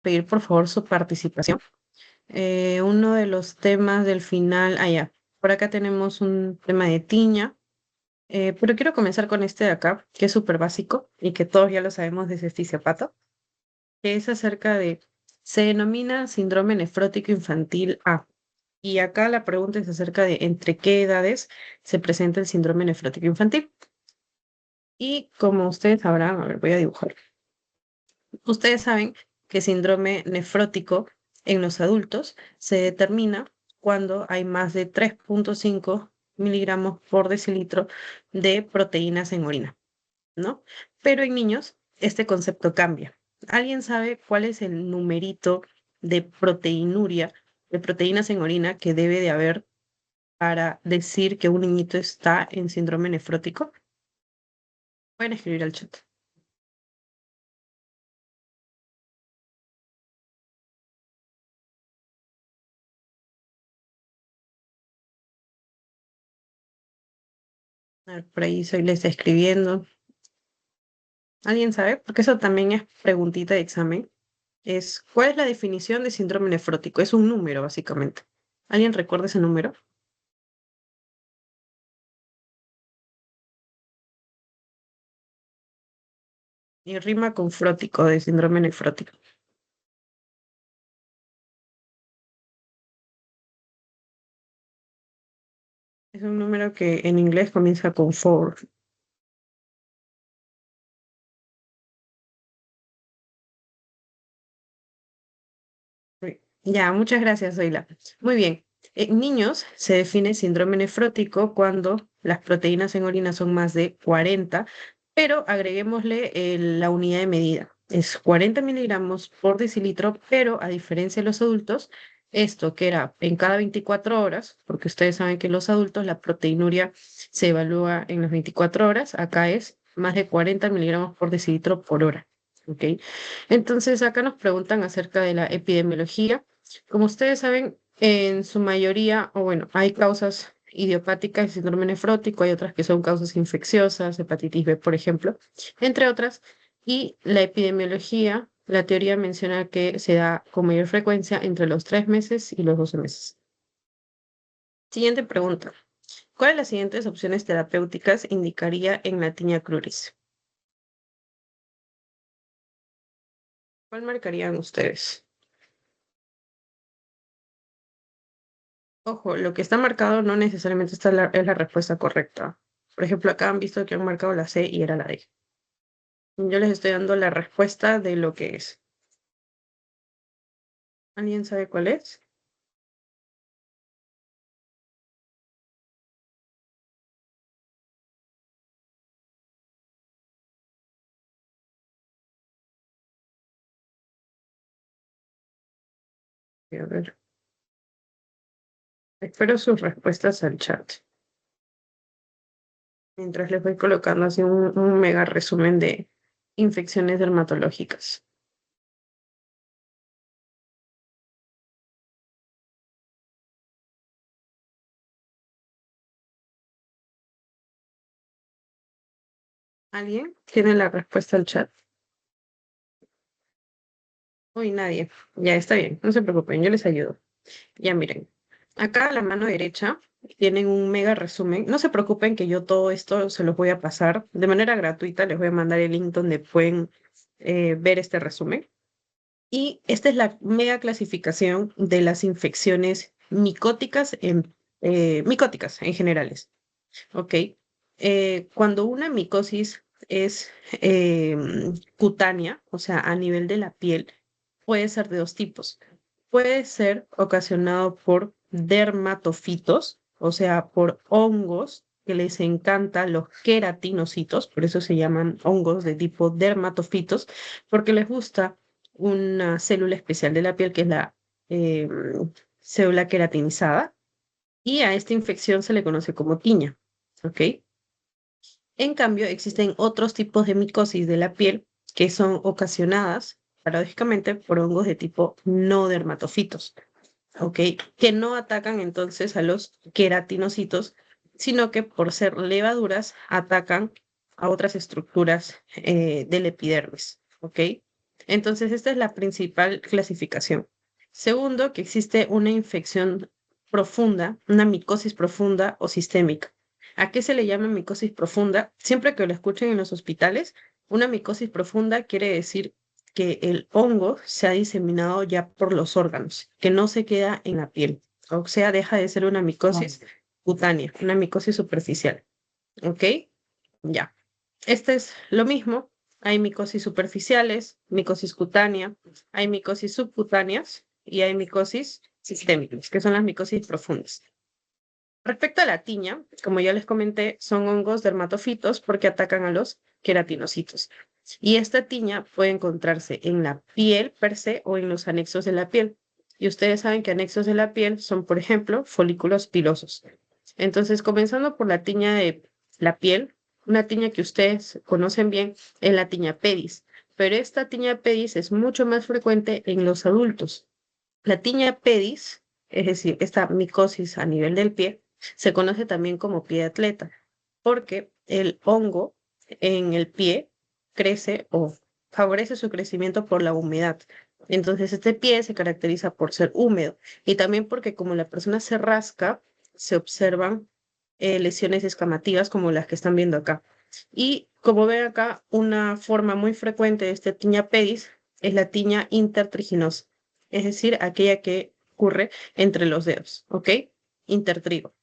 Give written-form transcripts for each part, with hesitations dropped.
Pedir por favor su participación. Uno de los temas del final, ya, por acá tenemos un tema de tiña, pero quiero comenzar con este de acá, que es súper básico y que todos ya lo sabemos desde Fisiopato, que es acerca de, se denomina síndrome nefrótico infantil A. Y acá la pregunta es acerca de entre qué edades se presenta el síndrome nefrótico infantil. Y como ustedes sabrán, a ver, voy a dibujar. Ustedes saben que síndrome nefrótico en los adultos se determina cuando hay más de 3,5 miligramos por decilitro de proteínas en orina, ¿no? Pero en niños este concepto cambia. ¿Alguien sabe cuál es el numerito de proteinuria, de proteínas en orina que debe de haber para decir que un niñito está en síndrome nefrótico? Pueden escribir al chat. A ver, por ahí soy les está escribiendo. ¿Alguien sabe? Porque eso también es preguntita de examen. Es, ¿cuál es la definición de síndrome nefrótico? Es un número, básicamente. ¿Alguien recuerda ese número? Y rima con frótico, de síndrome nefrótico. Es un número que en inglés comienza con four. Ya, muchas gracias, Zoila. Muy bien. En niños se define síndrome nefrótico cuando las proteínas en orina son más de 40, pero agreguémosle la unidad de medida. Es 40 miligramos por decilitro, pero a diferencia de los adultos, esto que era en cada 24 horas, porque ustedes saben que en los adultos la proteinuria se evalúa en las 24 horas, acá es más de 40 miligramos por decilitro por hora. ¿Ok? Entonces, acá nos preguntan acerca de la epidemiología. Como ustedes saben, en su mayoría, o bueno, hay causas idiopáticas de síndrome nefrótico, hay otras que son causas infecciosas, hepatitis B, por ejemplo, entre otras. Y la epidemiología, la teoría menciona que se da con mayor frecuencia entre los 3 meses y los 12 meses. Siguiente pregunta. ¿Cuál de las siguientes opciones terapéuticas indicaría en la tiña cruris? ¿Cuál marcarían ustedes? Ojo, lo que está marcado no necesariamente es la respuesta correcta. Por ejemplo, acá han visto que han marcado la C y era la D. Yo les estoy dando la respuesta de lo que es. ¿Alguien sabe cuál es? A ver, espero sus respuestas al chat. Mientras les voy colocando así un mega resumen de infecciones dermatológicas. ¿Alguien tiene la respuesta al chat? Uy, nadie. Ya está bien, no se preocupen, yo les ayudo. Ya miren, acá a la mano derecha tienen un mega resumen. No se preocupen que yo todo esto se los voy a pasar de manera gratuita. Les voy a mandar el link donde pueden ver este resumen. Y esta es la mega clasificación de las infecciones micóticas en generales. ¿Ok? Cuando una micosis es cutánea, o sea, a nivel de la piel, puede ser de dos tipos. Puede ser ocasionado por dermatofitos, o sea, por hongos que les encantan los queratinocitos, por eso se llaman hongos de tipo dermatofitos, porque les gusta una célula especial de la piel que es la eh, célula queratinizada, y a esta infección se le conoce como tiña. ¿Ok? En cambio, existen otros tipos de micosis de la piel que son ocasionadas, paradójicamente, por hongos de tipo no dermatofitos, ¿ok? Que no atacan entonces a los queratinocitos, sino que por ser levaduras atacan a otras estructuras del epidermis, ¿ok? Entonces, esta es la principal clasificación. Segundo, que existe una infección profunda, una micosis profunda o sistémica. ¿A qué se le llama micosis profunda? Siempre que lo escuchen en los hospitales, una micosis profunda quiere decir que el hongo se ha diseminado ya por los órganos, que no se queda en la piel. O sea, deja de ser una micosis cutánea, una micosis superficial. ¿Ok? Ya. Este es lo mismo. Hay micosis superficiales, micosis cutánea, hay micosis subcutáneas y hay micosis sistémicas, que son las micosis profundas. Respecto a la tiña, como ya les comenté, son hongos dermatofitos porque atacan a los queratinocitos. Y esta tiña puede encontrarse en la piel per se o en los anexos de la piel. Y ustedes saben que anexos de la piel son, por ejemplo, folículos pilosos. Entonces, comenzando por la tiña de la piel, una tiña que ustedes conocen bien es la tiña pedis, pero esta tiña pedis es mucho más frecuente en los adultos. La tiña pedis, es decir, esta micosis a nivel del pie, se conoce también como pie de atleta, porque el hongo en el pie crece o favorece su crecimiento por la humedad. Entonces, este pie se caracteriza por ser húmedo y también porque como la persona se rasca, se observan lesiones escamativas como las que están viendo acá. Y como ven acá, una forma muy frecuente de esta tiña pedis es la tiña intertriginosa, es decir, aquella que ocurre entre los dedos, ¿ok? Intertrigo.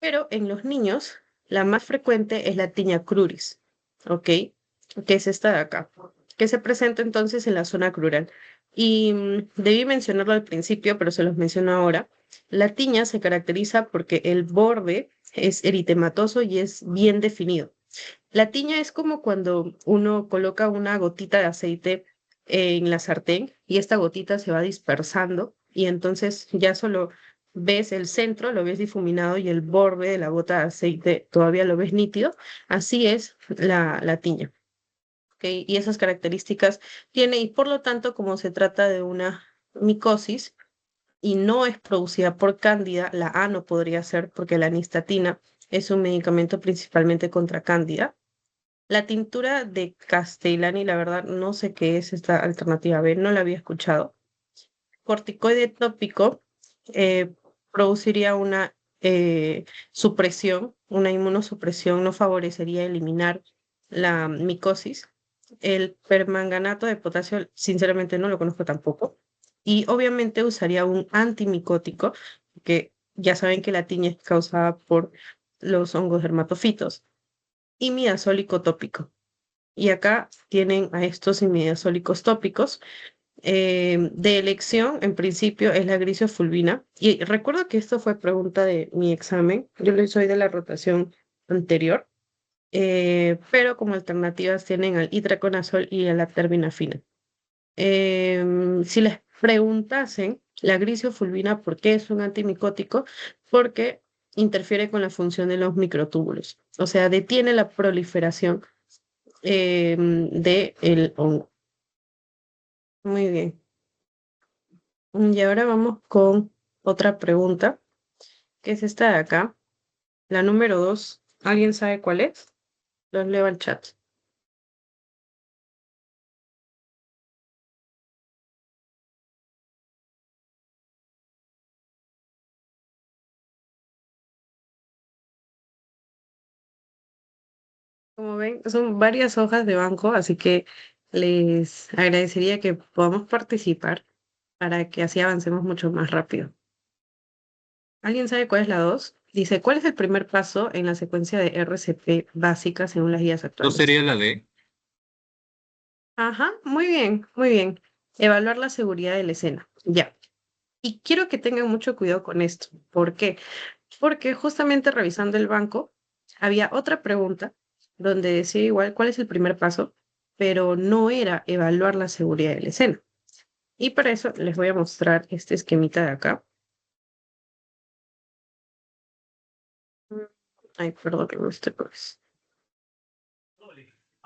Pero en los niños, la más frecuente es la tiña cruris, ¿ok? Que es esta de acá, que se presenta entonces en la zona crural. Y debí mencionarlo al principio, pero se los menciono ahora. La tiña se caracteriza porque el borde es eritematoso y es bien definido. La tiña es como cuando uno coloca una gotita de aceite en la sartén y esta gotita se va dispersando y entonces ya solo ves el centro, lo ves difuminado y el borde de la gota de aceite todavía lo ves nítido. Así es la tiña. ¿Ok? Y esas características tiene y por lo tanto, como se trata de una micosis y no es producida por cándida, la A no podría ser porque la anistatina es un medicamento principalmente contra cándida. La tintura de Castellani, la verdad, no sé qué es esta alternativa B, no la había escuchado. Corticoide tópico eh, produciría una supresión, una inmunosupresión, no favorecería eliminar la micosis. El permanganato de potasio, sinceramente, no lo conozco tampoco. Y obviamente usaría un antimicótico, que ya saben que la tiña es causada por los hongos dermatofitos, y midazoliko tópico. Y acá tienen a estos imidazólicos tópicos. De elección, en principio, es la grisofulvina. Y recuerdo que esto fue pregunta de mi examen. Yo lo soy de la rotación anterior. Pero como alternativas tienen al itraconazol y a la terbinafina. Si les preguntasen la grisofulvina, ¿por qué es un antimicótico? Porque interfiere con la función de los microtúbulos. O sea, detiene la proliferación de el hongo. Muy bien. Y ahora vamos con otra pregunta, que es esta de acá, la número 2. ¿Alguien sabe cuál es? Los leo al chat. Como ven, son varias hojas de banco, así que les agradecería que podamos participar para que así avancemos mucho más rápido. ¿Alguien sabe cuál es la 2? Dice, ¿cuál es el primer paso en la secuencia de RCP básica según las guías ¿No actuales? sería la D? Ajá, muy bien, muy bien. Evaluar la seguridad de la escena. Ya. Y quiero que tengan mucho cuidado con esto. ¿Por qué? Porque justamente revisando el banco, había otra pregunta donde decía igual cuál es el primer paso, pero no era evaluar la seguridad de la escena. Y para eso les voy a mostrar este esquemita de acá. Mm, Ay, perdón que no esté pues.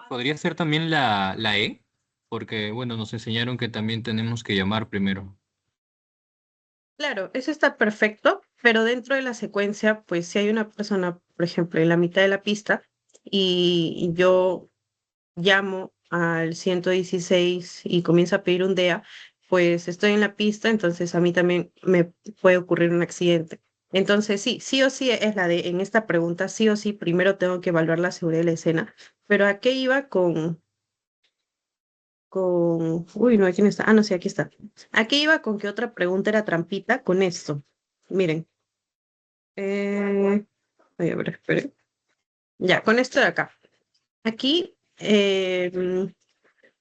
¿Podría ser también la E? Porque, bueno, nos enseñaron que también tenemos que llamar primero. Claro, eso está perfecto, pero dentro de la secuencia, pues si hay una persona, por ejemplo, en la mitad de la pista y yo llamo al 116 y comienza a pedir un DEA, pues estoy en la pista, entonces a mí también me puede ocurrir un accidente. Entonces, sí, sí o sí es la de, en esta pregunta, sí o sí, primero tengo que evaluar la seguridad de la escena. Pero ¿a qué iba Uy, no, aquí no está. Ah, no, sí, aquí está. ¿A qué iba con que otra pregunta era trampita con esto? Miren. Ay, a ver, esperen. Ya, con esto de acá. Aquí,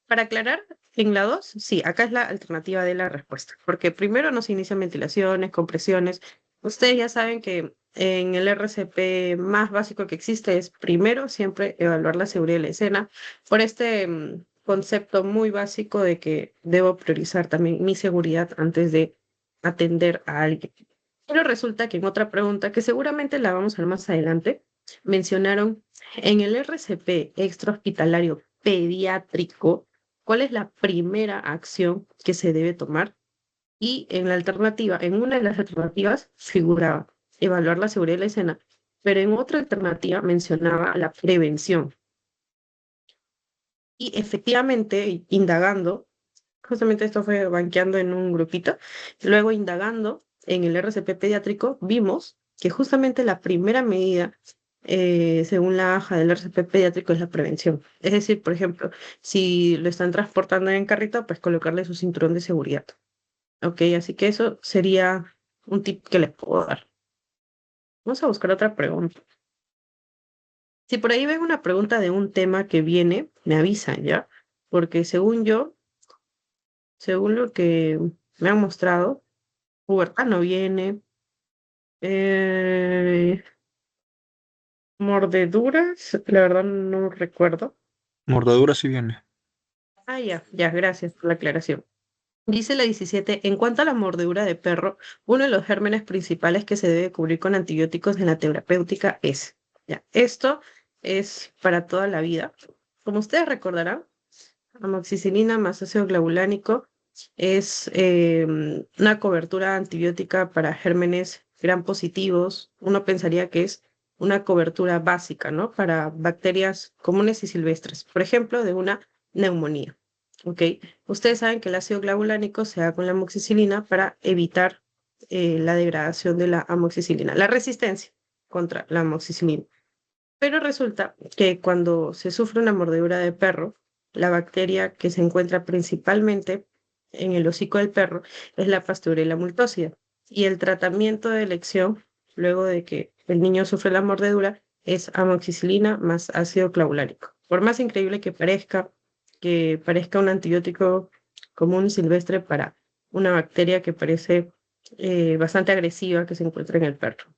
para aclarar, en la 2 sí, acá es la alternativa de la respuesta, porque primero no se inician ventilaciones, compresiones. Ustedes ya saben que en el RCP más básico que existe es primero siempre evaluar la seguridad de la escena, por este concepto muy básico de que debo priorizar también mi seguridad antes de atender a alguien. Pero resulta que en otra pregunta, que seguramente la vamos a ver más adelante, mencionaron en el RCP extrahospitalario pediátrico, ¿cuál es la primera acción que se debe tomar? Y en la alternativa, en una de las alternativas figuraba evaluar la seguridad de la escena, pero en otra alternativa mencionaba la prevención. Y efectivamente, indagando, justamente esto fue banqueando en un grupito, luego indagando en el RCP pediátrico, vimos que justamente la primera medida, según la AJA del RCP pediátrico, es la prevención. Es decir, por ejemplo, si lo están transportando en carrito, pues colocarle su cinturón de seguridad. Ok, así que eso sería un tip que les puedo dar. Vamos a buscar otra pregunta. Si por ahí ven una pregunta de un tema que viene, me avisan, ¿ya? Porque según yo, según lo que me han mostrado, pubertad no viene. Eh, mordeduras, la verdad no recuerdo. Mordedura sí viene. Ah, ya, ya, gracias por la aclaración. Dice la 17, en cuanto a la mordedura de perro, uno de los gérmenes principales que se debe cubrir con antibióticos en la terapéutica es, ya, esto es para toda la vida. Como ustedes recordarán, amoxicilina más ácido clavulánico es una cobertura antibiótica para gérmenes gram positivos. Uno pensaría que es una cobertura básica, ¿no? Para bacterias comunes y silvestres, por ejemplo, de una neumonía. ¿Ok? Ustedes saben que el ácido clavulánico se da con la amoxicilina para evitar la degradación de la amoxicilina, la resistencia contra la amoxicilina. Pero resulta que cuando se sufre una mordedura de perro, la bacteria que se encuentra principalmente en el hocico del perro es la Pasteurella multósida. Y el tratamiento de elección, luego de que el niño sufre la mordedura, es amoxicilina más ácido clavulánico. Por más increíble que parezca un antibiótico común silvestre para una bacteria que parece bastante agresiva que se encuentra en el perro.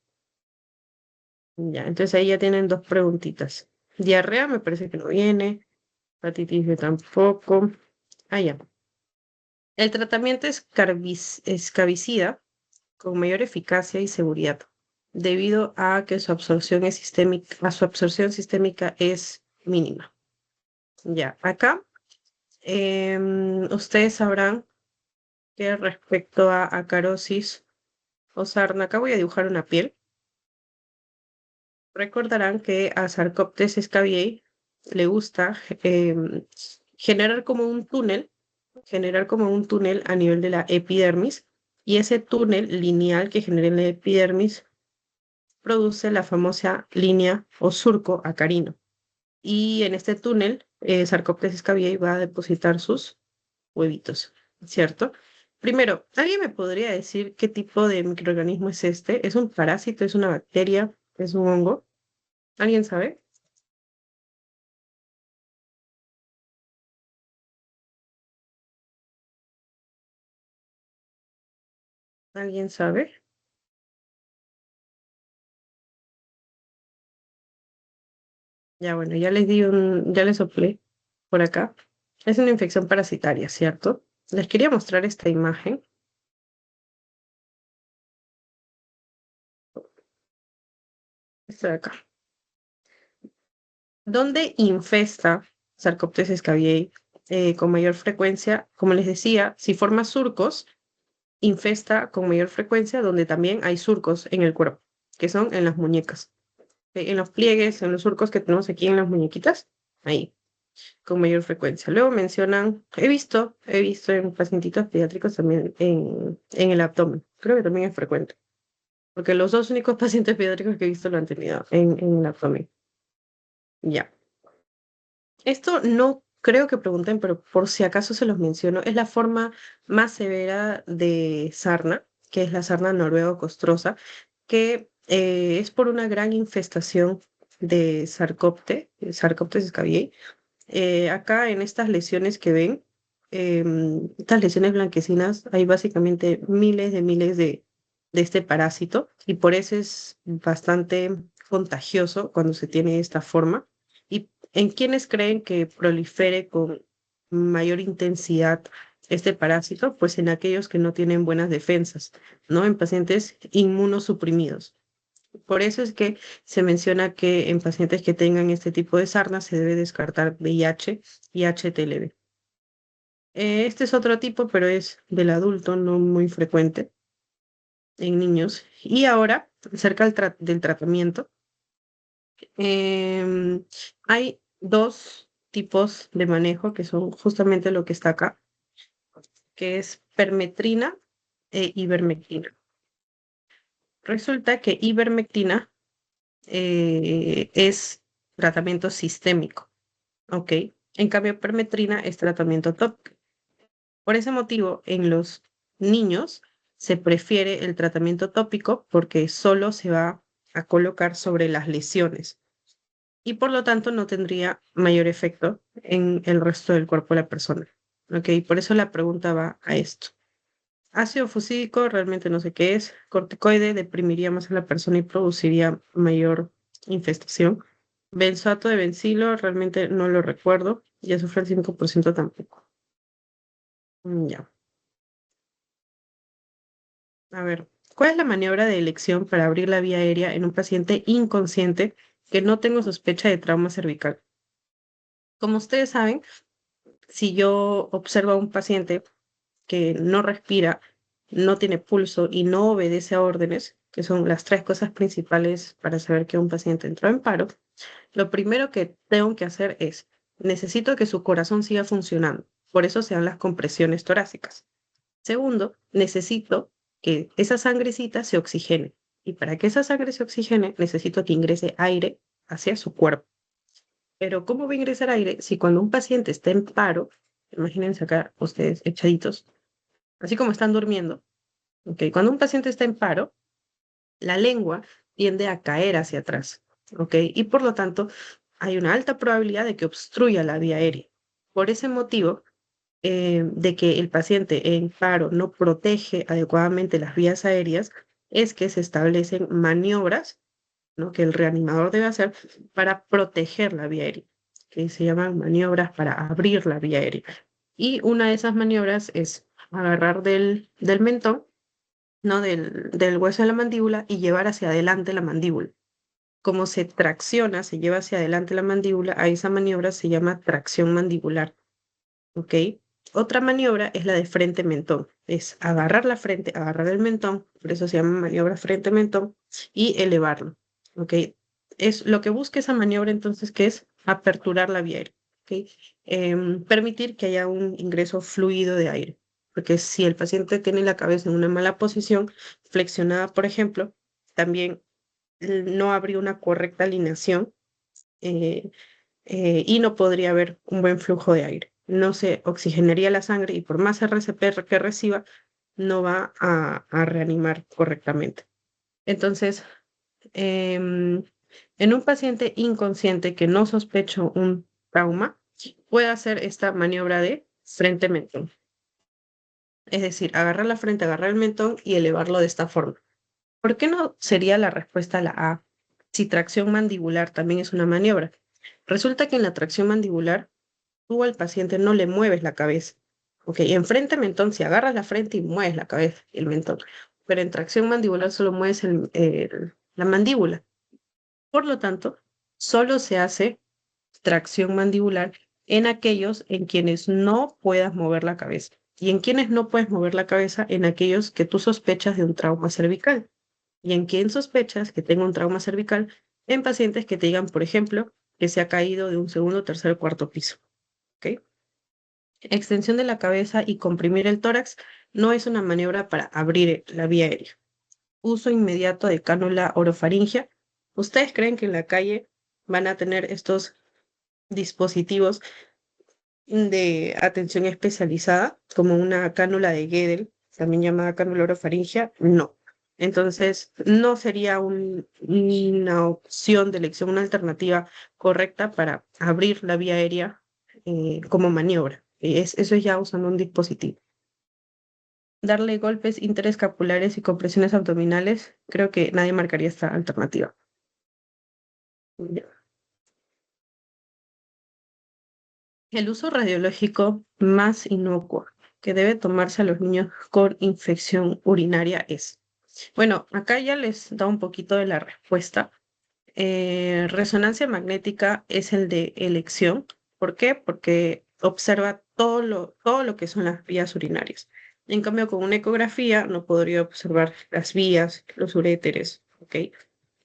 Ya, entonces ahí ya tienen dos preguntitas. Diarrea me parece que no viene, hepatitis B tampoco. Ah, ya. El tratamiento es escabicida con mayor eficacia y seguridad, debido a que su absorción es sistémica, su absorción sistémica es mínima. Ya, acá ustedes sabrán que respecto a acarosis o sarna, acá voy a dibujar una piel. Recordarán que a Sarcoptes scabiei le gusta generar como un túnel, generar como un túnel a nivel de la epidermis, y ese túnel lineal que genera en la epidermis produce la famosa línea o surco acarino. Y en este túnel, Sarcoptes scabiei va a depositar sus huevitos, ¿cierto? Primero, ¿alguien me podría decir qué tipo de microorganismo es este? ¿Es un parásito? ¿Es una bacteria? ¿Es un hongo? ¿Alguien sabe? ¿Alguien sabe? Ya bueno, ya les soplé por acá. Es una infección parasitaria, ¿cierto? Les quería mostrar esta imagen. Esta de acá. ¿Dónde infesta Sarcoptes scabiei con mayor frecuencia? Como les decía, si forma surcos, infesta con mayor frecuencia donde también hay surcos en el cuerpo, que son en las muñecas. En los pliegues, en los surcos que tenemos aquí en las muñequitas, ahí. con mayor frecuencia. Luego mencionan, he visto en pacientitos pediátricos también en el abdomen. Creo que también es frecuente, porque los dos únicos pacientes pediátricos que he visto lo han tenido en el abdomen. Ya. Esto no creo que pregunten, pero por si acaso se los menciono, es la forma más severa de sarna, que es la sarna noruego-costrosa, que es por una gran infestación de Sarcoptes scabiei. Acá en estas lesiones que ven, estas lesiones blanquecinas, hay básicamente miles de este parásito y por eso es bastante contagioso cuando se tiene esta forma. ¿Y en quienes creen que prolifere con mayor intensidad este parásito? Pues en aquellos que no tienen buenas defensas, ¿no? En pacientes inmunosuprimidos. Por eso es que se menciona que en pacientes que tengan este tipo de sarna se debe descartar VIH y HTLV. Este es otro tipo, pero es del adulto, no muy frecuente en niños. Y ahora, acerca del tratamiento, em, hay dos tipos de manejo que son justamente lo que está acá, que es permetrina e ivermectina. Resulta que ivermectina es tratamiento sistémico, ¿ok? En cambio, permetrina es tratamiento tópico. Por ese motivo, en los niños se prefiere el tratamiento tópico porque solo se va a colocar sobre las lesiones y por lo tanto no tendría mayor efecto en el resto del cuerpo de la persona, ¿ok? Por eso la pregunta va a esto. Ácido fusídico, realmente no sé qué es. Corticoide deprimiría más a la persona y produciría mayor infestación. Benzoato de bencilo, realmente no lo recuerdo. Y azufre al 5% tampoco. Ya. A ver, ¿cuál es la maniobra de elección para abrir la vía aérea en un paciente inconsciente que no tenga sospecha de trauma cervical? Como ustedes saben, si yo observo a un paciente que no respira, no tiene pulso y no obedece a órdenes, que son las tres cosas principales para saber que un paciente entró en paro, lo primero que tengo que hacer es, necesito que su corazón siga funcionando. Por eso se dan las compresiones torácicas. Segundo, necesito que esa sangrecita se oxigene. Y para que esa sangre se oxigene, necesito que ingrese aire hacia su cuerpo. Pero ¿cómo va a ingresar aire si cuando un paciente está en paro, imagínense acá ustedes echaditos, así como están durmiendo, ¿ok? Cuando un paciente está en paro, la lengua tiende a caer hacia atrás, ¿ok? Y por lo tanto, hay una alta probabilidad de que obstruya la vía aérea. Por ese motivo, de que el paciente en paro no protege adecuadamente las vías aéreas, es que se establecen maniobras, ¿no? Que el reanimador debe hacer para proteger la vía aérea, que se llaman maniobras para abrir la vía aérea. Y una de esas maniobras es agarrar del mentón, ¿no? Del hueso de la mandíbula y llevar hacia adelante la mandíbula. Como se tracciona, se lleva hacia adelante la mandíbula, a esa maniobra se llama tracción mandibular, ¿ok? Otra maniobra es la de frente-mentón, es agarrar la frente, agarrar el mentón, por eso se llama maniobra frente-mentón, y elevarlo, ¿ok? Es lo que busca esa maniobra entonces, que es aperturar la vía aérea, ¿ok? Permitir que haya un ingreso fluido de aire, porque si el paciente tiene la cabeza en una mala posición, flexionada, por ejemplo, también no habría una correcta alineación eh, y no podría haber un buen flujo de aire. No se oxigenaría la sangre y por más RCP que reciba, no va a reanimar correctamente. Entonces, em, en un paciente inconsciente que no sospecho un trauma, puede hacer esta maniobra de frente-mentón. Es decir, agarrar la frente, agarrar el mentón y elevarlo de esta forma. ¿Por qué no sería la respuesta la A? Si tracción mandibular también es una maniobra. Resulta que en la tracción mandibular tú al paciente no le mueves la cabeza. Ok, en frente mentón, si agarras la frente y mueves la cabeza y el mentón, pero en tracción mandibular solo mueves la mandíbula. Por lo tanto, solo se hace tracción mandibular en aquellos en quienes no puedas mover la cabeza. Y en quienes no puedes mover la cabeza, en aquellos que tú sospechas de un trauma cervical. Y en quien sospechas que tenga un trauma cervical, en pacientes que te digan, por ejemplo, que se ha caído de un segundo, tercer, cuarto piso. ¿ok? Extensión de la cabeza y comprimir el tórax no es una maniobra para abrir la vía aérea. Uso inmediato de cánula orofaringia. ¿Ustedes creen que en la calle van a tener estos dispositivos de atención especializada, como una cánula de Guedel, también llamada cánula orofaringia? No. Entonces, no sería una opción de elección, una alternativa correcta para abrir la vía aérea como maniobra. Eso es ya usando un dispositivo. Darle golpes interescapulares y compresiones abdominales, creo que nadie marcaría esta alternativa. Ya. El uso radiológico más inocuo que debe tomarse a los niños con infección urinaria es. Bueno, acá ya les da un poquito de la respuesta. Resonancia magnética es el de elección. ¿Por qué? Porque observa todo lo que son las vías urinarias. En cambio, con una ecografía no podría observar las vías, los uréteres, ¿ok?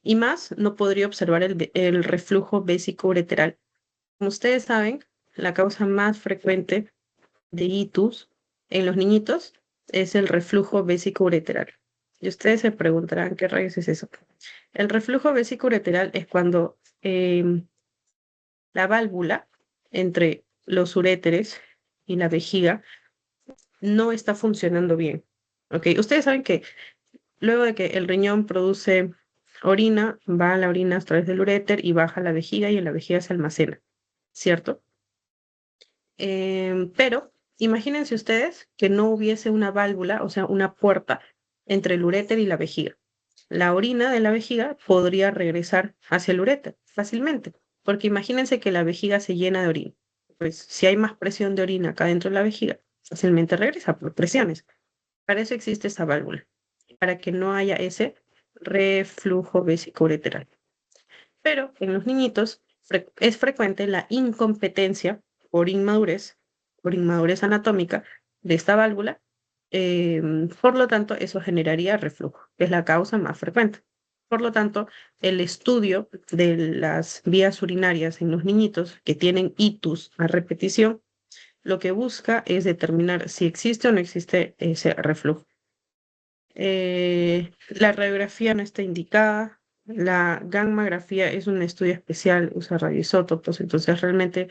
Y más, no podría observar el reflujo vésico-ureteral. Como ustedes saben, la causa más frecuente de itus en los niñitos es el reflujo vésico-ureteral. Y ustedes se preguntarán, ¿qué rayos es eso? El reflujo vésico-ureteral es cuando la válvula entre los uréteres y la vejiga no está funcionando bien. ¿Ok? Ustedes saben que luego de que el riñón produce orina, va la orina a través del uréter y baja a la vejiga y en la vejiga se almacena, ¿cierto? Pero imagínense ustedes que no hubiese una válvula, o sea, una puerta entre el uréter y la vejiga. La orina de la vejiga podría regresar hacia el uréter fácilmente, porque imagínense que la vejiga se llena de orina. Pues si hay más presión de orina acá dentro de la vejiga, fácilmente regresa por presiones. Para eso existe esa válvula, para que no haya ese reflujo vesicoureteral. Pero en los niñitos es frecuente la incompetencia por inmadurez anatómica de esta válvula. Por lo tanto, eso generaría reflujo, que es la causa más frecuente. Por lo tanto, el estudio de las vías urinarias en los niñitos que tienen itus a repetición, lo que busca es determinar si existe o no existe ese reflujo. La radiografía no está indicada. La gammagrafía es un estudio especial, usa radioisótopos, entonces realmente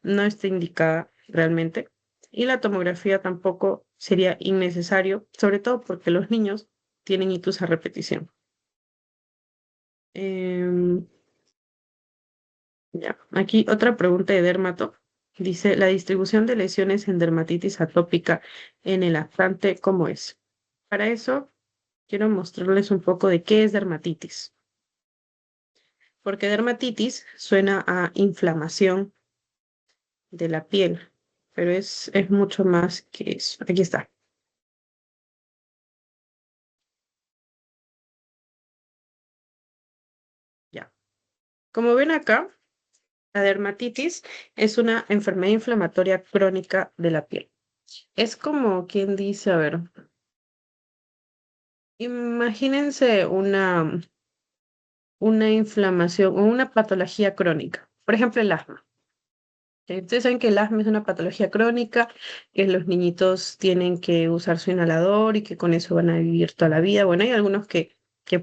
no está indicada realmente. Y la tomografía tampoco sería innecesario, sobre todo porque los niños tienen itus a repetición. Em, ya. Aquí otra pregunta de dermato. Dice, la distribución de lesiones en dermatitis atópica en el lactante, ¿cómo es? Para eso quiero mostrarles un poco de qué es dermatitis. Porque dermatitis suena a inflamación de la piel, pero es mucho más que eso. Aquí está. Ya. Como ven acá, la dermatitis es una enfermedad inflamatoria crónica de la piel. Es como quien dice, a ver, imagínense una inflamación o una patología crónica. Por ejemplo, el asma. Ustedes saben que el asma es una patología crónica, que los niñitos tienen que usar su inhalador y que con eso van a vivir toda la vida. Bueno, hay algunos que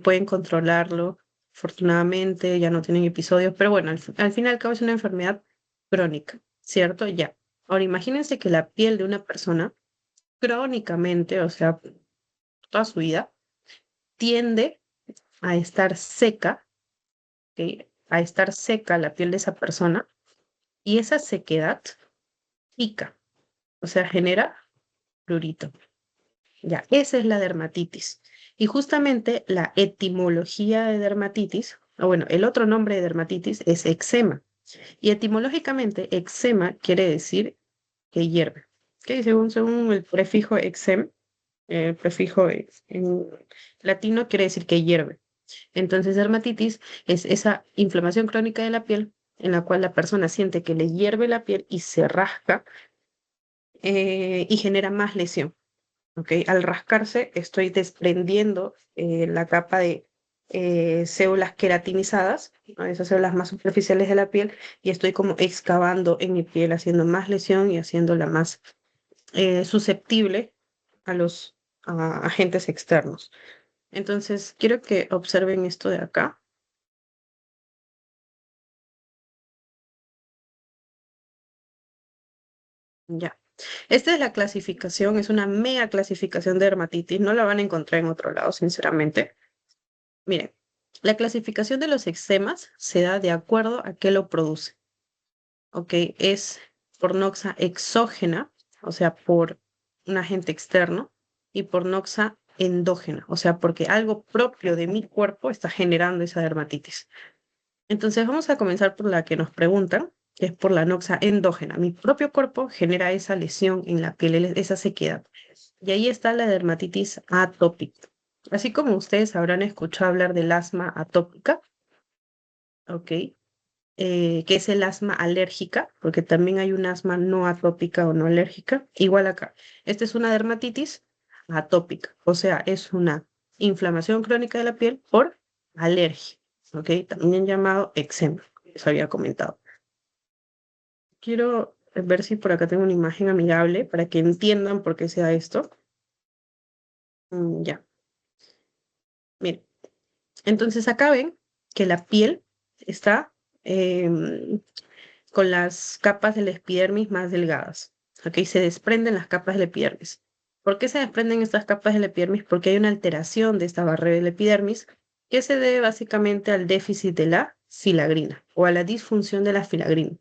pueden controlarlo, afortunadamente, ya no tienen episodios, pero bueno, al fin y al cabo es una enfermedad crónica, ¿cierto? Ya. Ahora, imagínense que la piel de una persona crónicamente, o sea, toda su vida, tiende a estar seca, ¿ok? A estar seca la piel de esa persona y esa sequedad pica, o sea, genera prurito. Ya, esa es la dermatitis. Y justamente la etimología de dermatitis, o bueno, el otro nombre de dermatitis es eczema. Y etimológicamente, eczema quiere decir que hierve. ¿Ok? Según el prefijo eczem, el prefijo en latino quiere decir que hierve. Entonces, dermatitis es esa inflamación crónica de la piel en la cual la persona siente que le hierve la piel y se rasca y genera más lesión. ¿Ok? Al rascarse estoy desprendiendo la capa células queratinizadas, ¿no? Esas células más superficiales de la piel, y estoy como excavando en mi piel, haciendo más lesión y haciéndola más susceptible a los agentes externos. Entonces, quiero que observen esto de acá. Ya. Esta es la clasificación, es una mega clasificación de dermatitis. No la van a encontrar en otro lado, sinceramente. Miren, la clasificación de los eczemas se da de acuerdo a qué lo produce. ¿Ok? Es por noxa exógena, o sea, por un agente externo, y por noxa endógena, o sea, porque algo propio de mi cuerpo está generando esa dermatitis. Entonces vamos a comenzar por la que nos preguntan, que es por la noxa endógena. Mi propio cuerpo genera esa lesión en la piel, esa sequedad. Y ahí está la dermatitis atópica. Así como ustedes habrán escuchado hablar del asma atópica, ¿ok? Que es el asma alérgica, porque también hay un asma no atópica o no alérgica. Igual acá. Esta es una dermatitis atópica, o sea, es una inflamación crónica de la piel por alergia, ¿ok? También llamado eczema, eso había comentado. Quiero ver si por acá tengo una imagen amigable para que entiendan por qué se da esto. Ya, miren. Entonces acá ven que la piel está con las capas del epidermis más delgadas. ¿Ok? Se desprenden las capas del epidermis. ¿Por qué se desprenden estas capas del epidermis? Porque hay una alteración de esta barrera del epidermis que se debe básicamente al déficit de la filagrina o a la disfunción de la filagrina,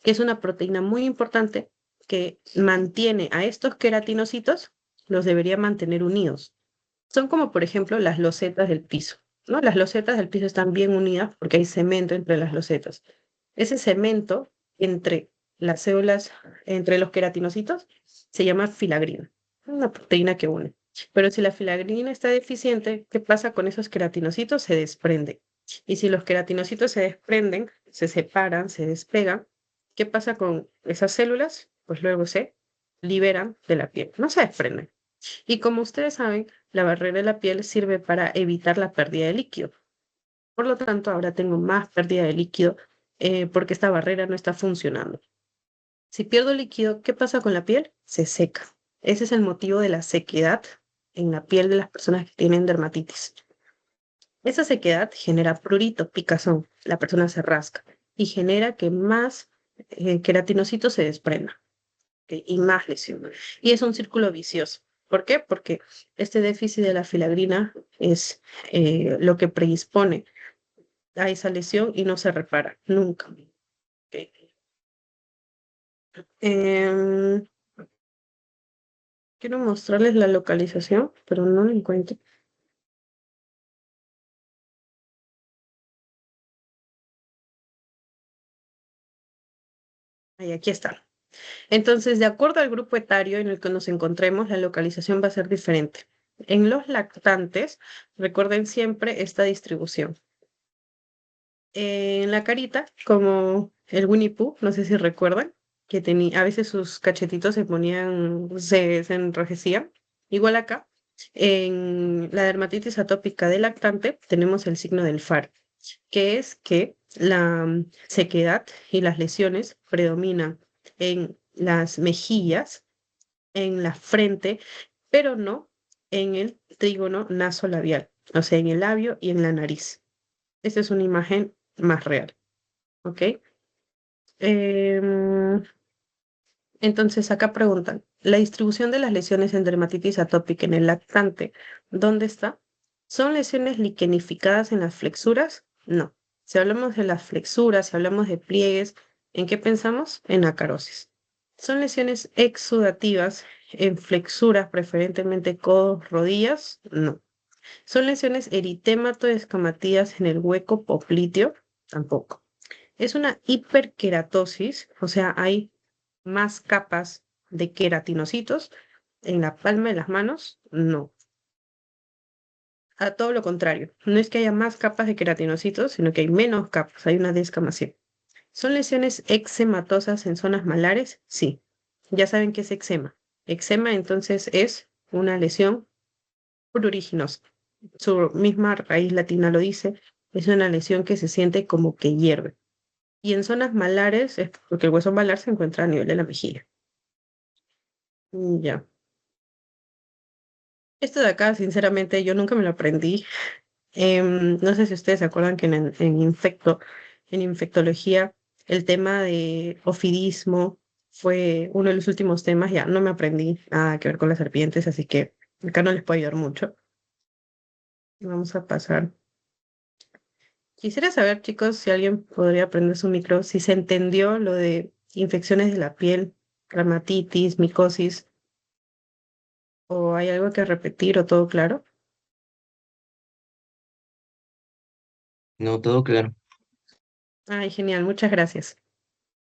que es una proteína muy importante que mantiene a estos queratinocitos, los debería mantener unidos. Son como, por ejemplo, las losetas del piso, ¿no? Las losetas del piso están bien unidas porque hay cemento entre las losetas. Ese cemento entre las células, entre los queratinocitos, se llama filagrina, una proteína que une. Pero si la filagrina está deficiente, ¿qué pasa con esos queratinocitos? Se desprende. Y si los queratinocitos se desprenden, se separan, se despegan, ¿qué pasa con esas células? Pues luego se liberan de la piel, no se desprenden. Y como ustedes saben, la barrera de la piel sirve para evitar la pérdida de líquido. Por lo tanto, ahora tengo más pérdida de líquido porque esta barrera no está funcionando. Si pierdo líquido, ¿qué pasa con la piel? Se seca. Ese es el motivo de la sequedad en la piel de las personas que tienen dermatitis. Esa sequedad genera prurito, picazón. La persona se rasca y genera que más queratinocitos se desprendan, ¿ok? Y más lesión. Y es un círculo vicioso. ¿Por qué? Porque este déficit de la filagrina es lo que predispone a esa lesión y no se repara nunca. ¿Ok? Em, quiero mostrarles la localización, pero no la encuentro. Ahí, aquí está. Entonces, de acuerdo al grupo etario en el que nos encontremos, la localización va a ser diferente. En los lactantes, recuerden siempre esta distribución. En la carita, como el Winnie Pooh, no sé si recuerdan, que tenía, a veces sus cachetitos se ponían, se enrojecían. Igual acá, en la dermatitis atópica del lactante, tenemos el signo del faro, que es que la sequedad y las lesiones predominan en las mejillas, en la frente, pero no en el trígono nasolabial, o sea, en el labio y en la nariz. Esta es una imagen más real, ¿ok? Em, entonces acá preguntan, la distribución de las lesiones en dermatitis atópica en el lactante, ¿dónde está? ¿Son lesiones liquenificadas en las flexuras? No. Si hablamos de las flexuras, si hablamos de pliegues, ¿en qué pensamos? En acarosis. ¿Son lesiones exudativas en flexuras, preferentemente codos, rodillas? No. ¿Son lesiones eritémato-escamatías en el hueco popliteo? Tampoco. ¿Es una hiperkeratosis? O sea, hay más capas de queratinocitos en la palma de las manos. No. A todo lo contrario. No es que haya más capas de queratinocitos, sino que hay menos capas. Hay una descamación. ¿Son lesiones eczematosas en zonas malares? Sí. Ya saben qué es eczema. Eczema entonces es una lesión pruriginosa. su misma raíz latina lo dice, es una lesión que se siente como que hierve. Y en zonas malares es porque el hueso malar se encuentra a nivel de la mejilla. Ya. Esto de acá, sinceramente, yo nunca me lo aprendí. No sé si ustedes se acuerdan que en infectología, el tema de ofidismo fue uno de los últimos temas. Ya no me aprendí nada que ver con las serpientes, así que acá no les puedo ayudar mucho. Vamos a pasar. Quisiera saber, chicos, si alguien podría prender su micro, si se entendió lo de infecciones de la piel, dermatitis, micosis, o hay algo que repetir o todo claro. No, todo claro. Ay, genial, muchas gracias.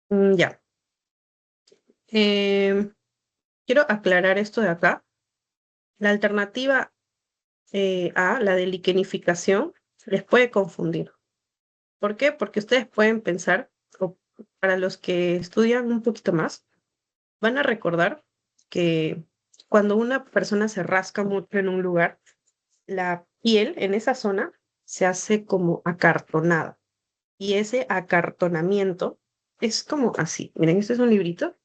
Ya. Em, Quiero aclarar esto de acá. La alternativa A, la de liquenificación, les puede confundir. ¿Por qué? Porque ustedes pueden pensar, o para los que estudian un poquito más, van a recordar que cuando una persona se rasca mucho en un lugar, la piel en esa zona se hace como acartonada. Y ese acartonamiento es como así. Miren, este es un librito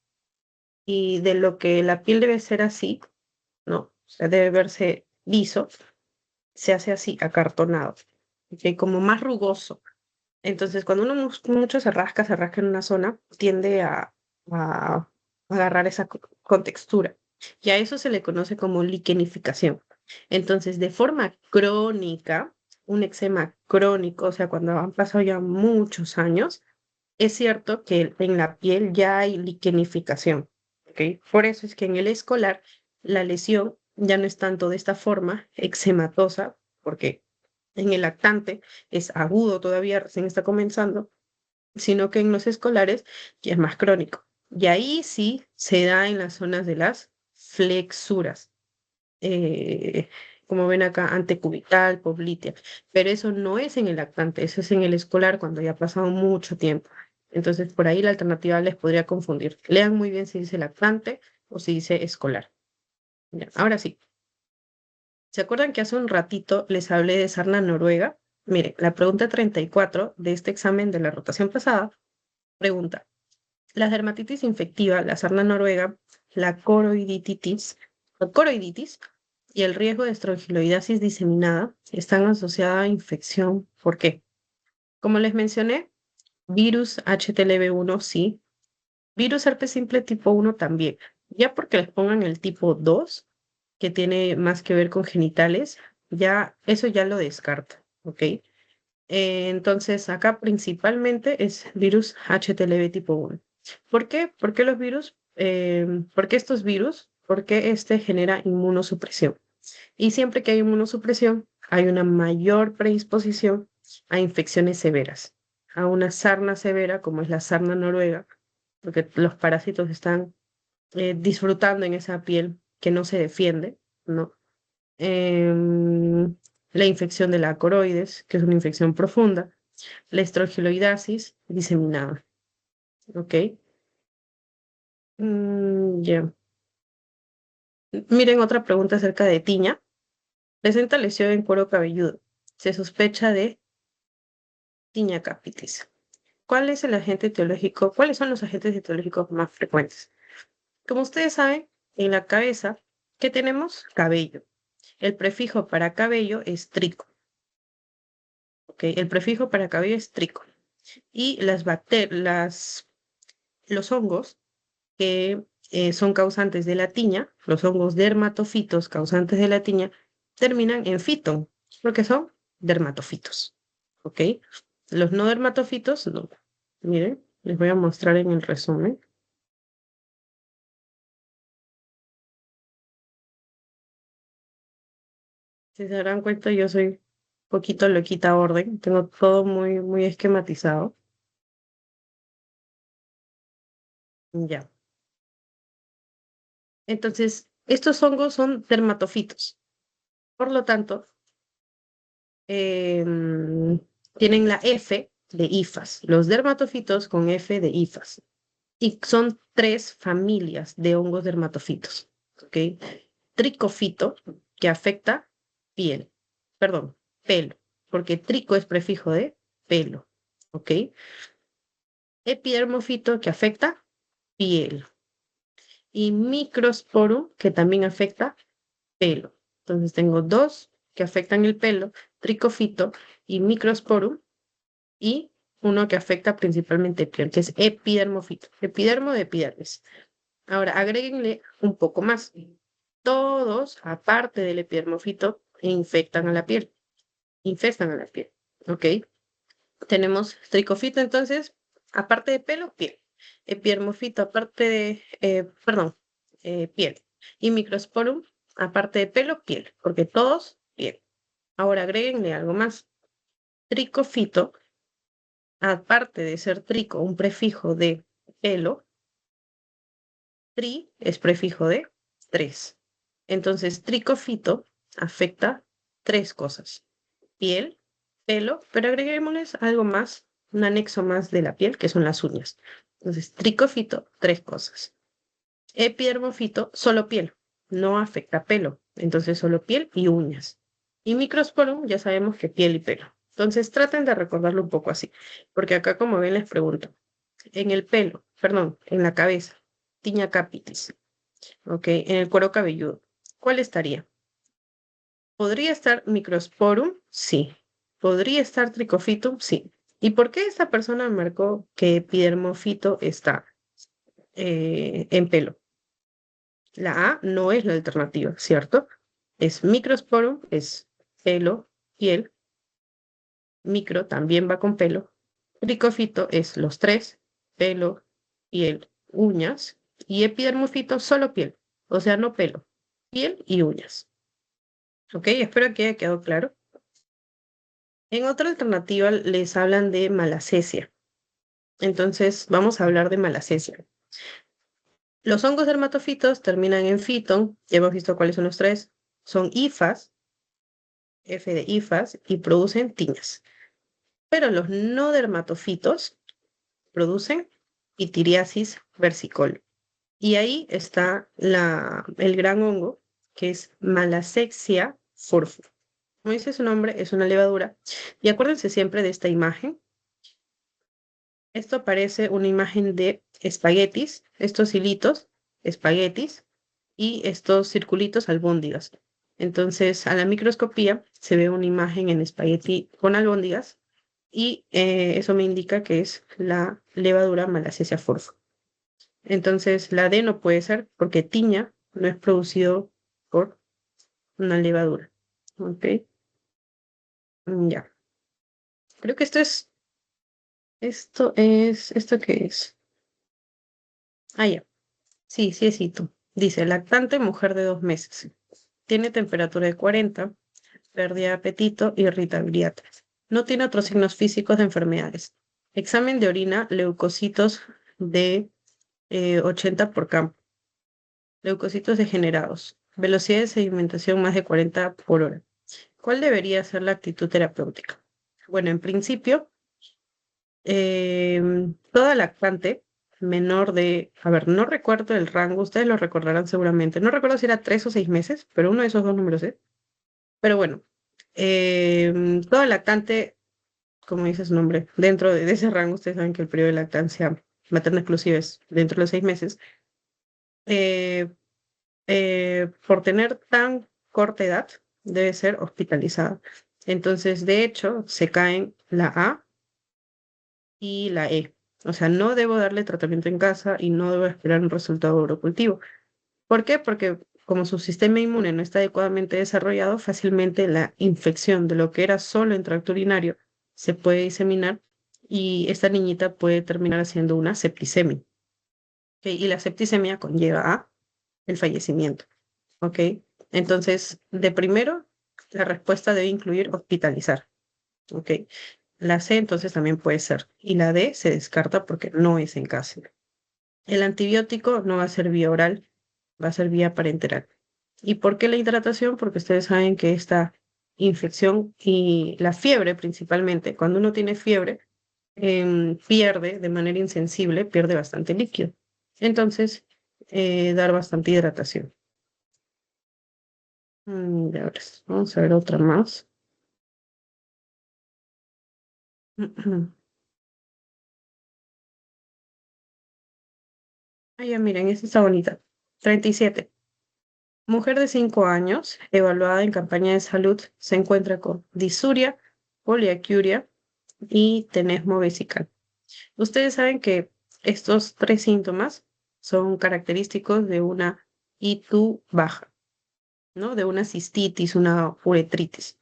y de lo que la piel debe ser así, ¿no? O sea, debe verse liso, se hace así, acartonado, ¿ok? Como más rugoso. Entonces, cuando uno mucho se rasca en una zona, tiende a agarrar esa contextura. Y a eso se le conoce como liquenificación. Entonces, de forma crónica, un eczema crónico, o sea, cuando han pasado ya muchos años, es cierto que en la piel ya hay liquenificación, ¿ok? Por eso es que en el escolar la lesión ya no es tanto de esta forma eczematosa, porque en el lactante es agudo todavía, recién está comenzando, sino que en los escolares ya es más crónico. Y ahí sí se da en las zonas de las flexuras, eh, como ven acá, antecubital, poplitea. Pero eso no es en el lactante, eso es en el escolar cuando ya ha pasado mucho tiempo. Entonces, por ahí la alternativa les podría confundir. Lean muy bien si dice lactante o si dice escolar. Ya, ahora sí. ¿Se acuerdan que hace un ratito les hablé de sarna noruega? Mire, la pregunta 34 de este examen de la rotación pasada pregunta, la dermatitis infectiva, la sarna noruega, la coroiditis y el riesgo de estrongiloidasis diseminada están asociadas a infección. ¿Por qué? Como les mencioné, virus HTLV1 sí, virus herpes simple tipo 1 también. Ya porque les pongan el tipo 2, que tiene más que ver con genitales, ya eso ya lo descarta, ¿ok? Entonces, acá principalmente es virus HTLV tipo 1. ¿Por qué? ¿Por qué los virus? ¿Por qué estos virus? Porque este genera inmunosupresión. Y siempre que hay inmunosupresión, hay una mayor predisposición a infecciones severas, a una sarna severa como es la sarna noruega, porque los parásitos están disfrutando en esa piel que no se defiende, ¿no? Em, la infección de la coroides, que es una infección profunda, la estrogiloidasis diseminada, ¿ok? Ya. Miren otra pregunta acerca de tiña. Presenta lesión en cuero cabelludo. Se sospecha de tiña capitis. ¿Cuál es el agente etiológico? ¿Cuáles son los agentes etiológicos más frecuentes? Como ustedes saben, en la cabeza, ¿qué tenemos? Cabello. El prefijo para cabello es trico, ¿ok? El prefijo para cabello es trico. Y los hongos que son causantes de la tiña, los hongos dermatofitos causantes de la tiña, terminan en fito, porque son dermatofitos, ¿ok? Los no dermatofitos, no. Miren, les voy a mostrar en el resumen. Si se darán cuenta, yo soy un poquito loquita orden, tengo todo muy, muy esquematizado. Ya. Entonces, estos hongos son dermatofitos. Por lo tanto, em, tienen la F de hifas, los dermatofitos con F de hifas. Y son tres familias de hongos dermatofitos, ¿ok? Tricofito, que afecta piel. perdón, pelo, porque trico es prefijo de pelo, ¿ok? Epidermofito que afecta piel y microsporum que también afecta pelo. Entonces tengo dos que afectan el pelo, tricofito y microsporum, y uno que afecta principalmente piel, que es epidermofito, epidermo de epidermis. Ahora, agréguenle un poco más. Todos, aparte del epidermofito, infectan a la piel, infestan a la piel, ¿ok? Tenemos tricofito, entonces, aparte de pelo, piel. Epidermofito, aparte de, piel. Y microsporum, aparte de pelo, piel, porque todos, piel. Ahora agréguenle algo más. Tricofito, aparte de ser trico, un prefijo de pelo, tri es prefijo de tres. Entonces, tricofito afecta tres cosas: piel, pelo, pero agreguémosles algo más, un anexo más de la piel, que son las uñas. Entonces, tricofito, tres cosas. Epidermofito, solo piel, no afecta pelo, entonces solo piel y uñas. Y microsporum, ya sabemos que piel y pelo. Entonces, traten de recordarlo un poco así, porque acá, como ven, les pregunto, en el pelo, perdón, en la cabeza, tiña capitis, ¿ok? En el cuero cabelludo, ¿cuál estaría? ¿Podría estar microsporum? Sí. ¿Podría estar tricofitum? Sí. ¿Y por qué esta persona marcó que epidermofito está en pelo? La A no es la alternativa, ¿cierto? Es microsporum, es pelo, piel. Micro también va con pelo. Tricofito es los tres: pelo, piel, uñas. Y epidermofito solo piel, o sea, no pelo, piel y uñas. ¿Ok? Espero que haya quedado claro. En otra alternativa les hablan de malacesia. Entonces vamos a hablar de malacesia. Los hongos dermatofitos terminan en fiton, ya hemos visto cuáles son los tres. Son hifas, F de hifas, y producen tiñas. Pero los no dermatofitos producen pitiriasis versicolor. Y ahí está el gran hongo, que es Malassezia furfura. Como dice su nombre, es una levadura. Y acuérdense siempre de esta imagen. Esto parece una imagen de espaguetis, estos hilitos, espaguetis, y estos circulitos, albóndigas. Entonces, a la microscopía se ve una imagen en espagueti con albóndigas, y eso me indica que es la levadura Malassezia furfura. Entonces, la D no puede ser porque tiña no es producido por una levadura. ¿Ok? Ya. Creo que ¿esto qué es? Ah, ya. Sí, sí, sí, tú. Dice, lactante, mujer de 2 meses. Tiene temperatura de 40, pérdida de apetito, irritabilidad. No tiene otros signos físicos de enfermedades. Examen de orina, leucocitos de 80 por campo. Leucocitos degenerados. Velocidad de sedimentación más de 40 por hora. ¿Cuál debería ser la actitud terapéutica? Bueno, en principio, toda lactante menor de, a ver, no recuerdo el rango, ustedes lo recordarán seguramente. No recuerdo si era 3 o 6 meses, pero uno de esos dos números es. Pero bueno, toda lactante, como dice su nombre, dentro de ese rango, ustedes saben que el periodo de lactancia materna exclusiva es dentro de los 6 meses. eh, por tener tan corta edad, debe ser hospitalizada. Entonces, de hecho, se caen la A y la E. O sea, no debo darle tratamiento en casa y no debo esperar un resultado urocultivo. ¿Por qué? Porque como su sistema inmune no está adecuadamente desarrollado, fácilmente la infección de lo que era solo en tracto urinario se puede diseminar, y esta niñita puede terminar haciendo una septicemia. ¿Ok? Y la septicemia conlleva a el fallecimiento. ¿Ok? Entonces, de primero, la respuesta debe incluir hospitalizar. ¿Ok? La C entonces también puede ser. Y la D se descarta porque no es en casa. El antibiótico no va a ser vía oral, va a ser vía parenteral. ¿Y por qué la hidratación? Porque ustedes saben que esta infección y la fiebre principalmente, cuando uno tiene fiebre, pierde de manera insensible, pierde bastante líquido. Entonces, dar bastante hidratación. Ya verás. Vamos a ver otra más. Ah, ya, miren, esta está bonita. 37. Mujer de 5 años, evaluada en campaña de salud, se encuentra con disuria, poliacuria y tenesmo vesical. Ustedes saben que estos tres síntomas son característicos de una I2 baja, ¿no? De una cistitis, una uretritis.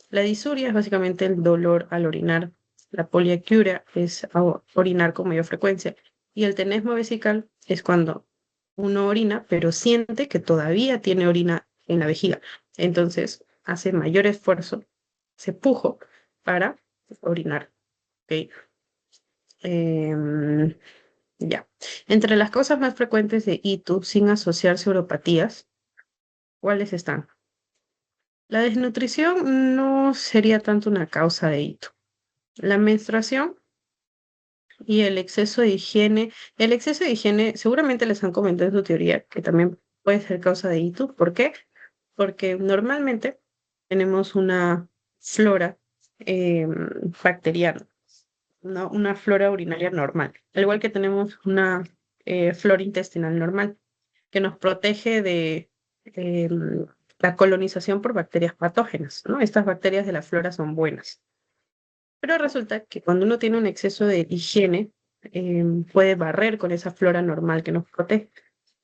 La disuria es básicamente el dolor al orinar. La poliacuria es orinar con mayor frecuencia. Y el tenesmo vesical es cuando uno orina, pero siente que todavía tiene orina en la vejiga. Entonces hace mayor esfuerzo, se pujo para orinar. ¿Ok? Em, ya. Entre las causas más frecuentes de ITU sin asociarse a uropatías, ¿cuáles están? La desnutrición no sería tanto una causa de ITU. La menstruación y el exceso de higiene. El exceso de higiene, seguramente les han comentado en su teoría que también puede ser causa de ITU. ¿Por qué? Porque normalmente tenemos una flora bacteriana, ¿no? Una flora urinaria normal, al igual que tenemos una flora intestinal normal, que nos protege de la colonización por bacterias patógenas, ¿no? Estas bacterias de la flora son buenas. Pero resulta que cuando uno tiene un exceso de higiene, puede barrer con esa flora normal que nos protege.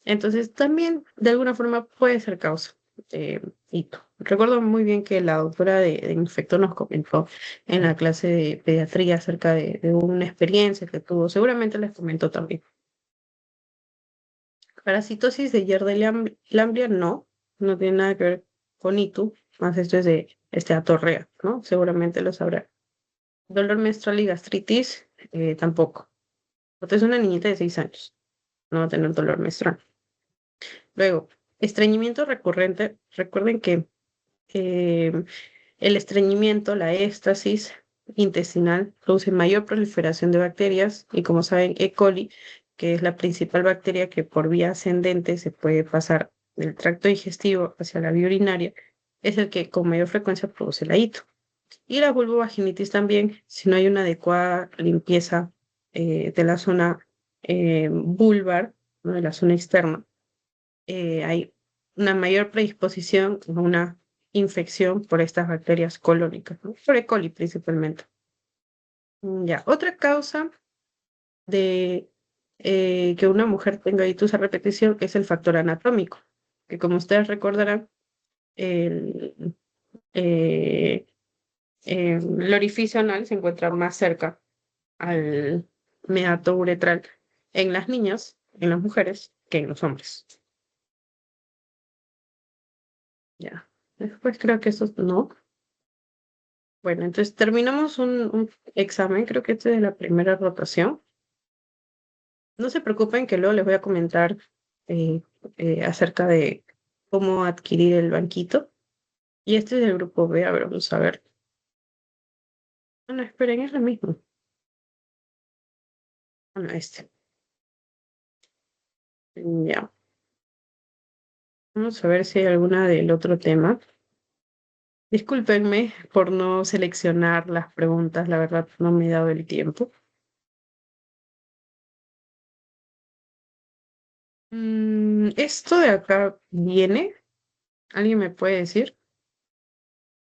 Entonces, también de alguna forma puede ser causa de hito. Recuerdo muy bien que la doctora de infecto nos comentó en la clase de pediatría acerca de una experiencia que tuvo. Seguramente les comentó también. Parasitosis de Yerder Lamblia no tiene nada que ver con ITU, más esto es de atorrea, ¿no? Seguramente lo sabrá. Dolor menstrual y gastritis, tampoco. Porque es una niñita de 6 años, no va a tener dolor menstrual. Luego, estreñimiento recurrente. Recuerden que eh, el estreñimiento, la éstasis intestinal, produce mayor proliferación de bacterias y como saben, E. coli, que es la principal bacteria que por vía ascendente se puede pasar del tracto digestivo hacia la vía urinaria, es el que con mayor frecuencia produce la ITO. Y la vulvovaginitis también, si no hay una adecuada limpieza de la zona vulvar, ¿no? De la zona externa, hay una mayor predisposición a una infección por estas bacterias colónicas, ¿no? Por E. coli principalmente. Ya, otra causa de que una mujer tenga ictus a repetición es el factor anatómico, que como ustedes recordarán, el, eh, el orificio anal se encuentra más cerca al meato uretral en las niñas, en las mujeres, que en los hombres. Ya. Después creo que eso no. Bueno, entonces terminamos un examen, creo que este es de la primera rotación. No se preocupen que luego les voy a comentar eh, acerca de cómo adquirir el banquito. Y este es del grupo B, a ver, vamos a ver. No, esperen, es lo mismo. Bueno, este. Ya. Vamos a ver si hay alguna del otro tema. Discúlpenme por no seleccionar las preguntas, la verdad no me he dado el tiempo. Esto de acá viene, ¿alguien me puede decir?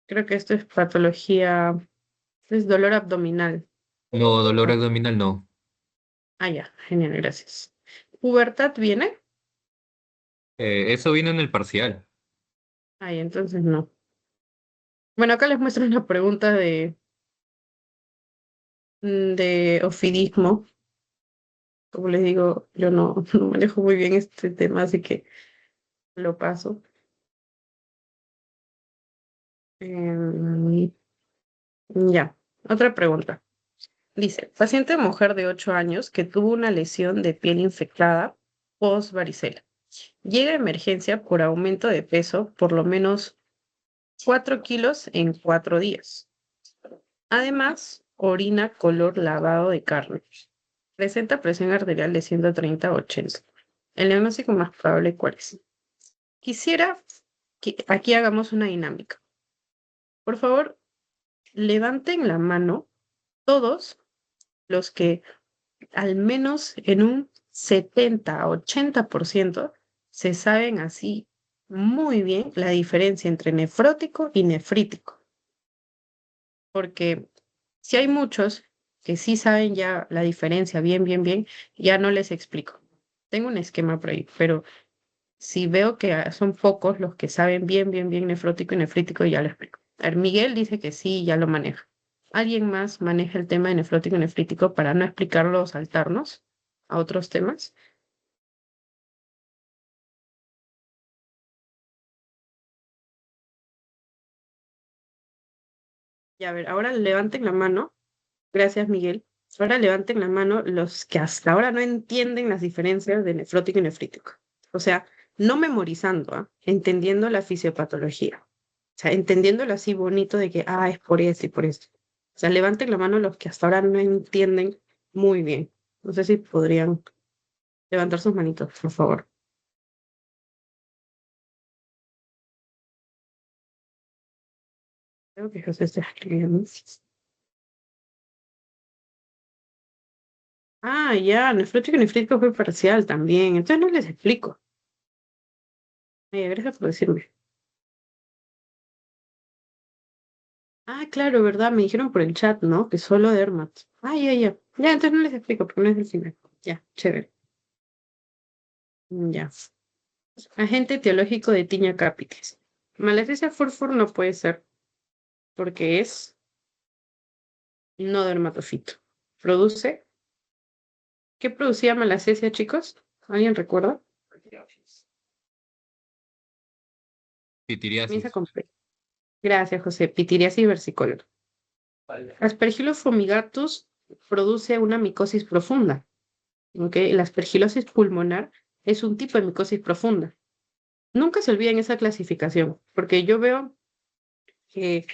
Creo que esto es patología, es dolor abdominal. No, dolor ¿No? abdominal no. Ah, ya, genial, gracias. ¿Pubertad viene? Eso vino en el parcial. Ay, entonces no. Bueno, acá les muestro una pregunta de ofidismo. Como les digo, yo no, no manejo muy bien este tema, así que lo paso. Em, ya, otra pregunta. Dice, paciente mujer de 8 años que tuvo una lesión de piel infectada post varicela. Llega a emergencia por aumento de peso por lo menos 4 kilos en 4 días. Además, orina color lavado de carne. Presenta presión arterial de 130 a 80. El diagnóstico más probable, ¿cuál es? Quisiera que aquí hagamos una dinámica. Por favor, levanten la mano todos los que al menos en un 70-80% se saben así muy bien la diferencia entre nefrótico y nefrítico. Porque si hay muchos que sí saben ya la diferencia bien, bien, bien, ya no les explico. Tengo un esquema por ahí, pero si veo que son pocos los que saben bien, bien, bien nefrótico y nefrítico, ya lo explico. A ver, Miguel dice que sí, ya lo maneja. ¿Alguien más maneja el tema de nefrótico y nefrítico para no explicarlo o saltarnos a otros temas? Y a ver, ahora levanten la mano. Gracias, Miguel. Ahora levanten la mano los que hasta ahora no entienden las diferencias de nefrótico y nefrítico. O sea, no memorizando, ¿ah? Entendiendo la fisiopatología. O sea, entendiéndolo así bonito de que, es por esto y por esto. O sea, levanten la mano los que hasta ahora no entienden muy bien. No sé si podrían levantar sus manitos, por favor. Creo que José está escribiendo. Ya, nefrótico y nefrítico fue parcial también. Entonces no les explico. Gracias por decirme. Claro, ¿verdad? Me dijeron por el chat, ¿no? Que solo Dermat. Ya, ya. Ya, entonces no les explico porque no es del final. Ya, chévere. Ya. Agente etiológico de Tiña capitis. Malacesia furfur no puede ser porque es no dermatofito. Produce. ¿Qué producía malacesia, chicos? ¿Alguien recuerda? Comienza Pitiriasis. con P. Gracias, José. Pitiriasis versicolor. Aspergillus fumigatus produce una micosis profunda. ¿Ok? La aspergilosis pulmonar es un tipo de micosis profunda. Nunca se olviden esa clasificación, porque yo veo que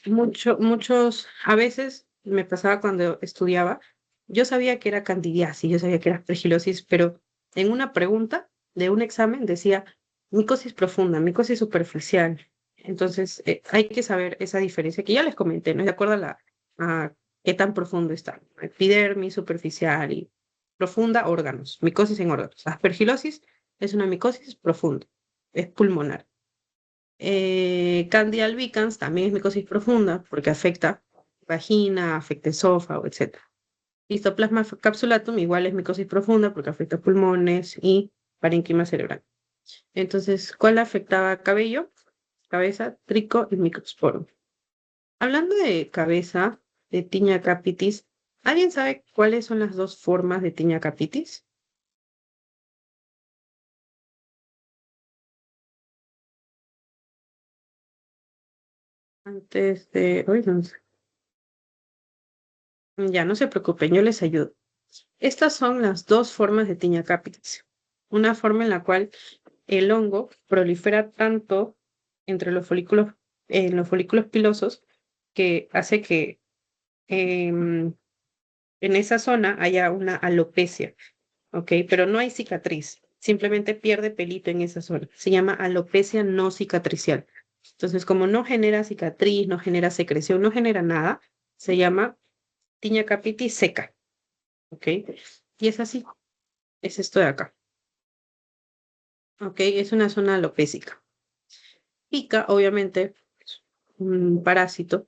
muchos, a veces me pasaba cuando estudiaba, yo sabía que era candidiasis, yo sabía que era aspergilosis, pero en una pregunta de un examen decía micosis profunda, micosis superficial. Entonces, hay que saber esa diferencia que ya les comenté, ¿no? De acuerdo a qué tan profundo está. Epidermis, superficial y profunda, órganos, micosis en órganos. Aspergilosis es una micosis profunda, es pulmonar. Candida albicans también es micosis profunda porque afecta vagina, afecta esófago, etc. Histoplasma capsulatum igual es micosis profunda porque afecta pulmones y parénquima cerebral. Entonces, ¿cuál afectaba cabello? Cabeza, trico y microsporum. Hablando de cabeza, de tiña capitis, ¿alguien sabe cuáles son las dos formas de tiña capitis? Antes de... Uy, no sé. Ya, no se preocupen, yo les ayudo. Estas son las dos formas de tiña capitis. Una forma en la cual el hongo prolifera tanto entre en los folículos pilosos, que hace que en esa zona haya una alopecia, ¿ok? Pero no hay cicatriz, simplemente pierde pelito en esa zona. Se llama alopecia no cicatricial. Entonces, como no genera cicatriz, no genera secreción, no genera nada, se llama tiña capitis seca, ¿ok? Y es así, es esto de acá, ¿ok? Es una zona alopésica. Pica, obviamente, es un parásito.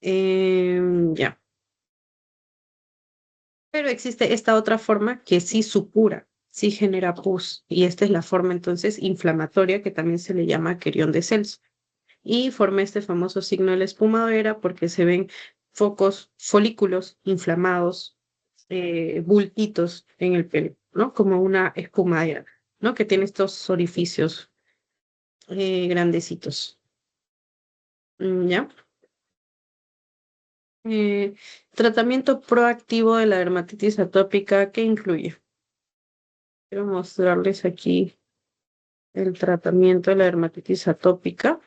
Ya. Pero existe esta otra forma que sí supura, sí genera pus. Y esta es la forma entonces inflamatoria que también se le llama querión de Celso. Y forma este famoso signo de la espumadera porque se ven focos, folículos inflamados, bultitos en el pelo, ¿no? Como una espumadera, ¿no? Que tiene estos orificios grandecitos. ¿Ya? Eh, Tratamiento proactivo de la dermatitis atópica, ¿qué incluye? Quiero mostrarles aquí el tratamiento de la dermatitis atópica.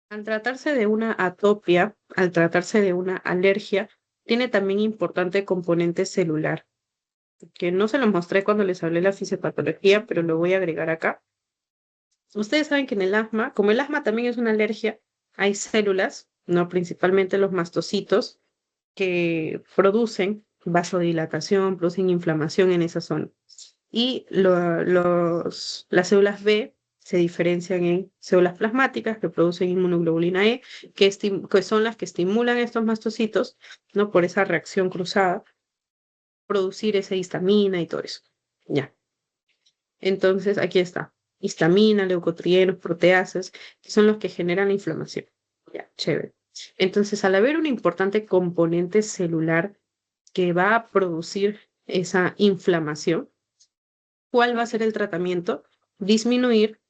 Al tratarse de una atopia, al tratarse de una alergia, tiene también importante componente celular, que no se lo mostré cuando les hablé de la fisiopatología, pero lo voy a agregar acá. Ustedes saben que en el asma, como el asma también es una alergia, hay células, no principalmente los mastocitos, que producen vasodilatación, producen inflamación en esa zona. Y las células B se diferencian en células plasmáticas que producen inmunoglobulina E, que son las que estimulan estos mastocitos, ¿no? Por esa reacción cruzada, producir esa histamina y todo eso. Ya. Entonces, aquí está. Histamina, leucotrienos, proteasas, que son los que generan la inflamación. Ya, chévere. Entonces, al haber un importante componente celular que va a producir esa inflamación, ¿cuál va a ser el tratamiento? Disminuir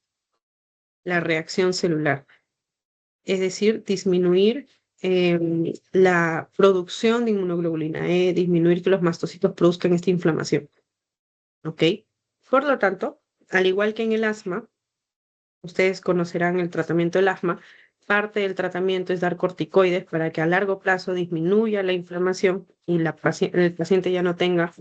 la reacción celular, es decir, disminuir la producción de inmunoglobulina E, disminuir que los mastocitos produzcan esta inflamación. ¿Ok? Por lo tanto, al igual que en el asma, ustedes conocerán el tratamiento del asma, parte del tratamiento es dar corticoides para que a largo plazo disminuya la inflamación y el paciente ya no tenga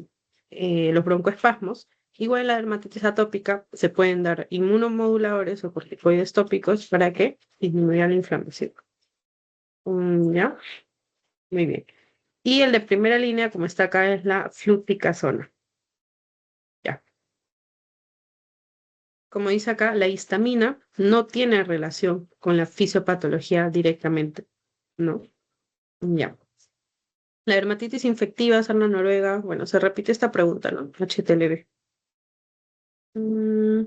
los broncoespasmos. Igual en la dermatitis atópica se pueden dar inmunomoduladores o corticoides tópicos para que disminuya la inflamación. ¿Ya? Muy bien. Y el de primera línea, como está acá, es la fluticasona. Ya. Como dice acá, la histamina no tiene relación con la fisiopatología directamente, ¿no? Ya. La dermatitis infectiva, sarna noruega, bueno, se repite esta pregunta, ¿no? HTLV. Mm,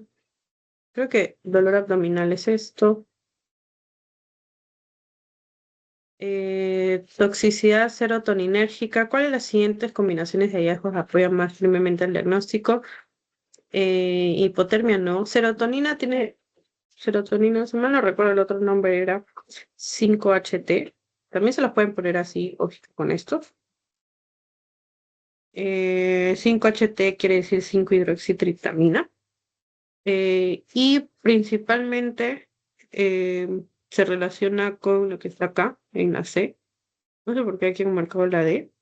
creo que dolor abdominal es esto. Toxicidad serotoninérgica. ¿Cuáles de las siguientes combinaciones de hallazgos apoyan más firmemente el diagnóstico? Hipotermia no. Serotonina, si mal no recuerdo el otro nombre era 5-HT. También se las pueden poner así, ojito con esto. 5-HT quiere decir 5-hidroxitriptamina. Y principalmente se relaciona con lo que está acá, en la C. No sé por qué aquí han marcado la D.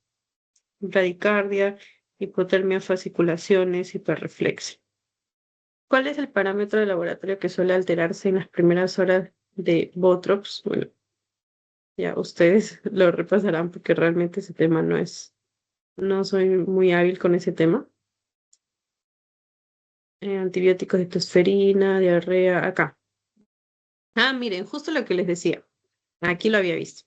Bradicardia, hipotermia, fasciculaciones, hiperreflexia. ¿Cuál es el parámetro de laboratorio que suele alterarse en las primeras horas de Botrops? Bueno, ya ustedes lo repasarán porque realmente ese tema no soy muy hábil con ese tema. Antibióticos de tosferina, diarrea, acá. Ah, miren, justo lo que les decía. Aquí lo había visto.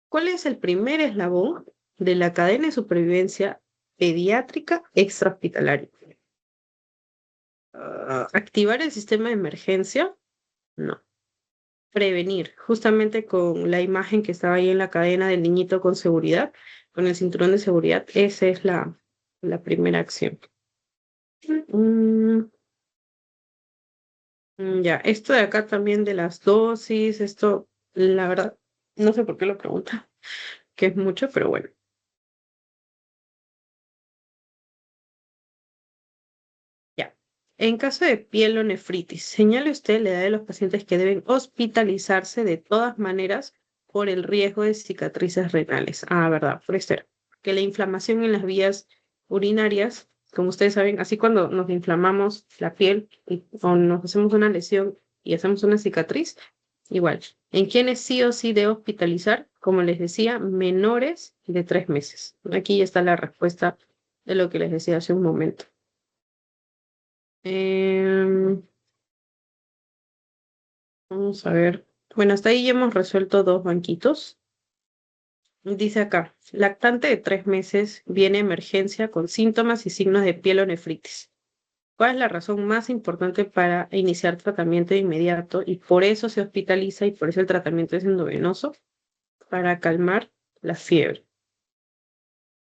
¿Cuál es el primer eslabón de la cadena de supervivencia pediátrica extrahospitalaria? ¿Activar el sistema de emergencia? No. Prevenir, justamente con la imagen que estaba ahí en la cadena del niñito con seguridad, con el cinturón de seguridad, esa es la primera acción. Mm, ya, esto de acá también de las dosis, esto, la verdad, no sé por qué lo pregunta, que es mucho, pero bueno. Ya. En caso de pielonefritis, señale usted la edad de los pacientes que deben hospitalizarse de todas maneras por el riesgo de cicatrices renales. Ah, verdad, por esto era. Que la inflamación en las vías urinarias, como ustedes saben, así cuando nos inflamamos la piel o nos hacemos una lesión y hacemos una cicatriz, igual. En quienes sí o sí debe hospitalizar, como les decía, menores de 3 meses. Aquí ya está la respuesta de lo que les decía hace un momento. Em, vamos a ver. Bueno, hasta ahí ya hemos resuelto 2 banquitos. Dice acá, lactante de 3 meses viene emergencia con síntomas y signos de pielonefritis. ¿Cuál es la razón más importante para iniciar tratamiento de inmediato? Y por eso se hospitaliza y por eso el tratamiento es endovenoso, para calmar la fiebre.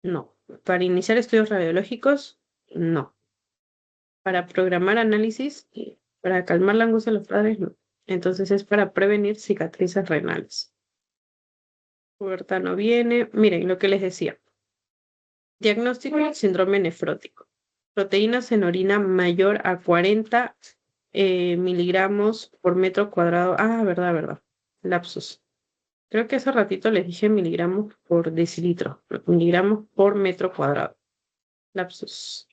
No. Para iniciar estudios radiológicos, no. Para programar análisis, para calmar la angustia de los padres, no. Entonces es para prevenir cicatrices renales. Pubertad no viene. Miren lo que les decía. Diagnóstico del síndrome nefrótico. Proteínas en orina mayor a 40 miligramos por metro cuadrado. Ah, verdad. Lapsus. Creo que hace ratito les dije miligramos por decilitro. Miligramos por metro cuadrado. Lapsus.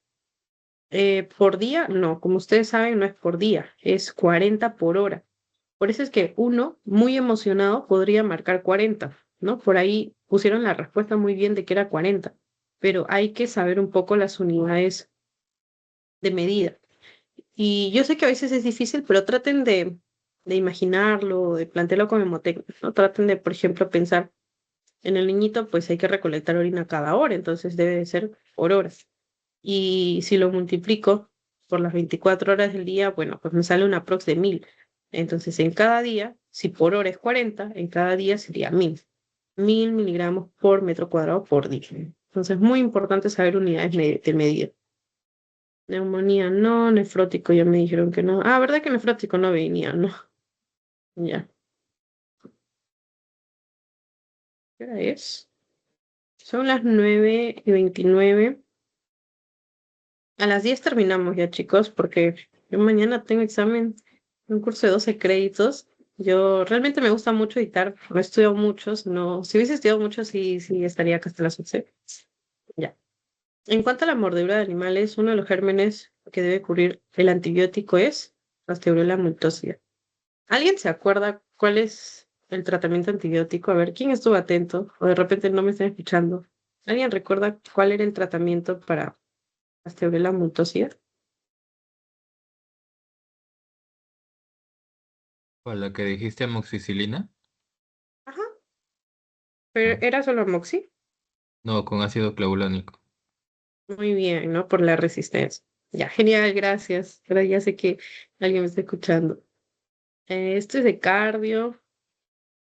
Por día, no, como ustedes saben, no es por día, es 40 por hora. Por eso es que uno, muy emocionado, podría marcar 40, ¿no? Por ahí pusieron la respuesta muy bien de que era 40, pero hay que saber un poco las unidades de medida. Y yo sé que a veces es difícil, pero traten de imaginarlo, de plantearlo como mnemotécnico, ¿no? Traten de, por ejemplo, pensar en el niñito, pues hay que recolectar orina cada hora, entonces debe de ser por horas. Y si lo multiplico por las 24 horas del día, bueno, pues me sale una aprox de 1000. Entonces, en cada día, si por hora es 40, en cada día sería 1000. 1000 miligramos por metro cuadrado por día. Entonces, muy importante saber unidades de medida. Neumonía no, nefrótico ya me dijeron que no. Ah, ¿verdad que nefrótico no venía? No. Ya. ¿Qué hora es? Son las 9:29. A las 10 terminamos ya, chicos, porque yo mañana tengo examen, un curso de 12 créditos. Yo realmente me gusta mucho editar, no he estudiado muchos, no, si hubiese estudiado muchos, sí, sí estaría acá hasta las 11. Ya. En cuanto a la mordedura de animales, uno de los gérmenes que debe cubrir el antibiótico es Pasteurella multocida. ¿Alguien se acuerda cuál es el tratamiento antibiótico? A ver, ¿quién estuvo atento? O de repente no me están escuchando. ¿Alguien recuerda cuál era el tratamiento para Pasteurella multocida? ¿Con la que dijiste amoxicilina? Ajá. Pero No, era solo Moxie. no, con ácido clavulánico. Muy bien, ¿no? Por la resistencia. Ya, genial, gracias. Ahora ya sé que alguien me está escuchando. Esto es de cardio,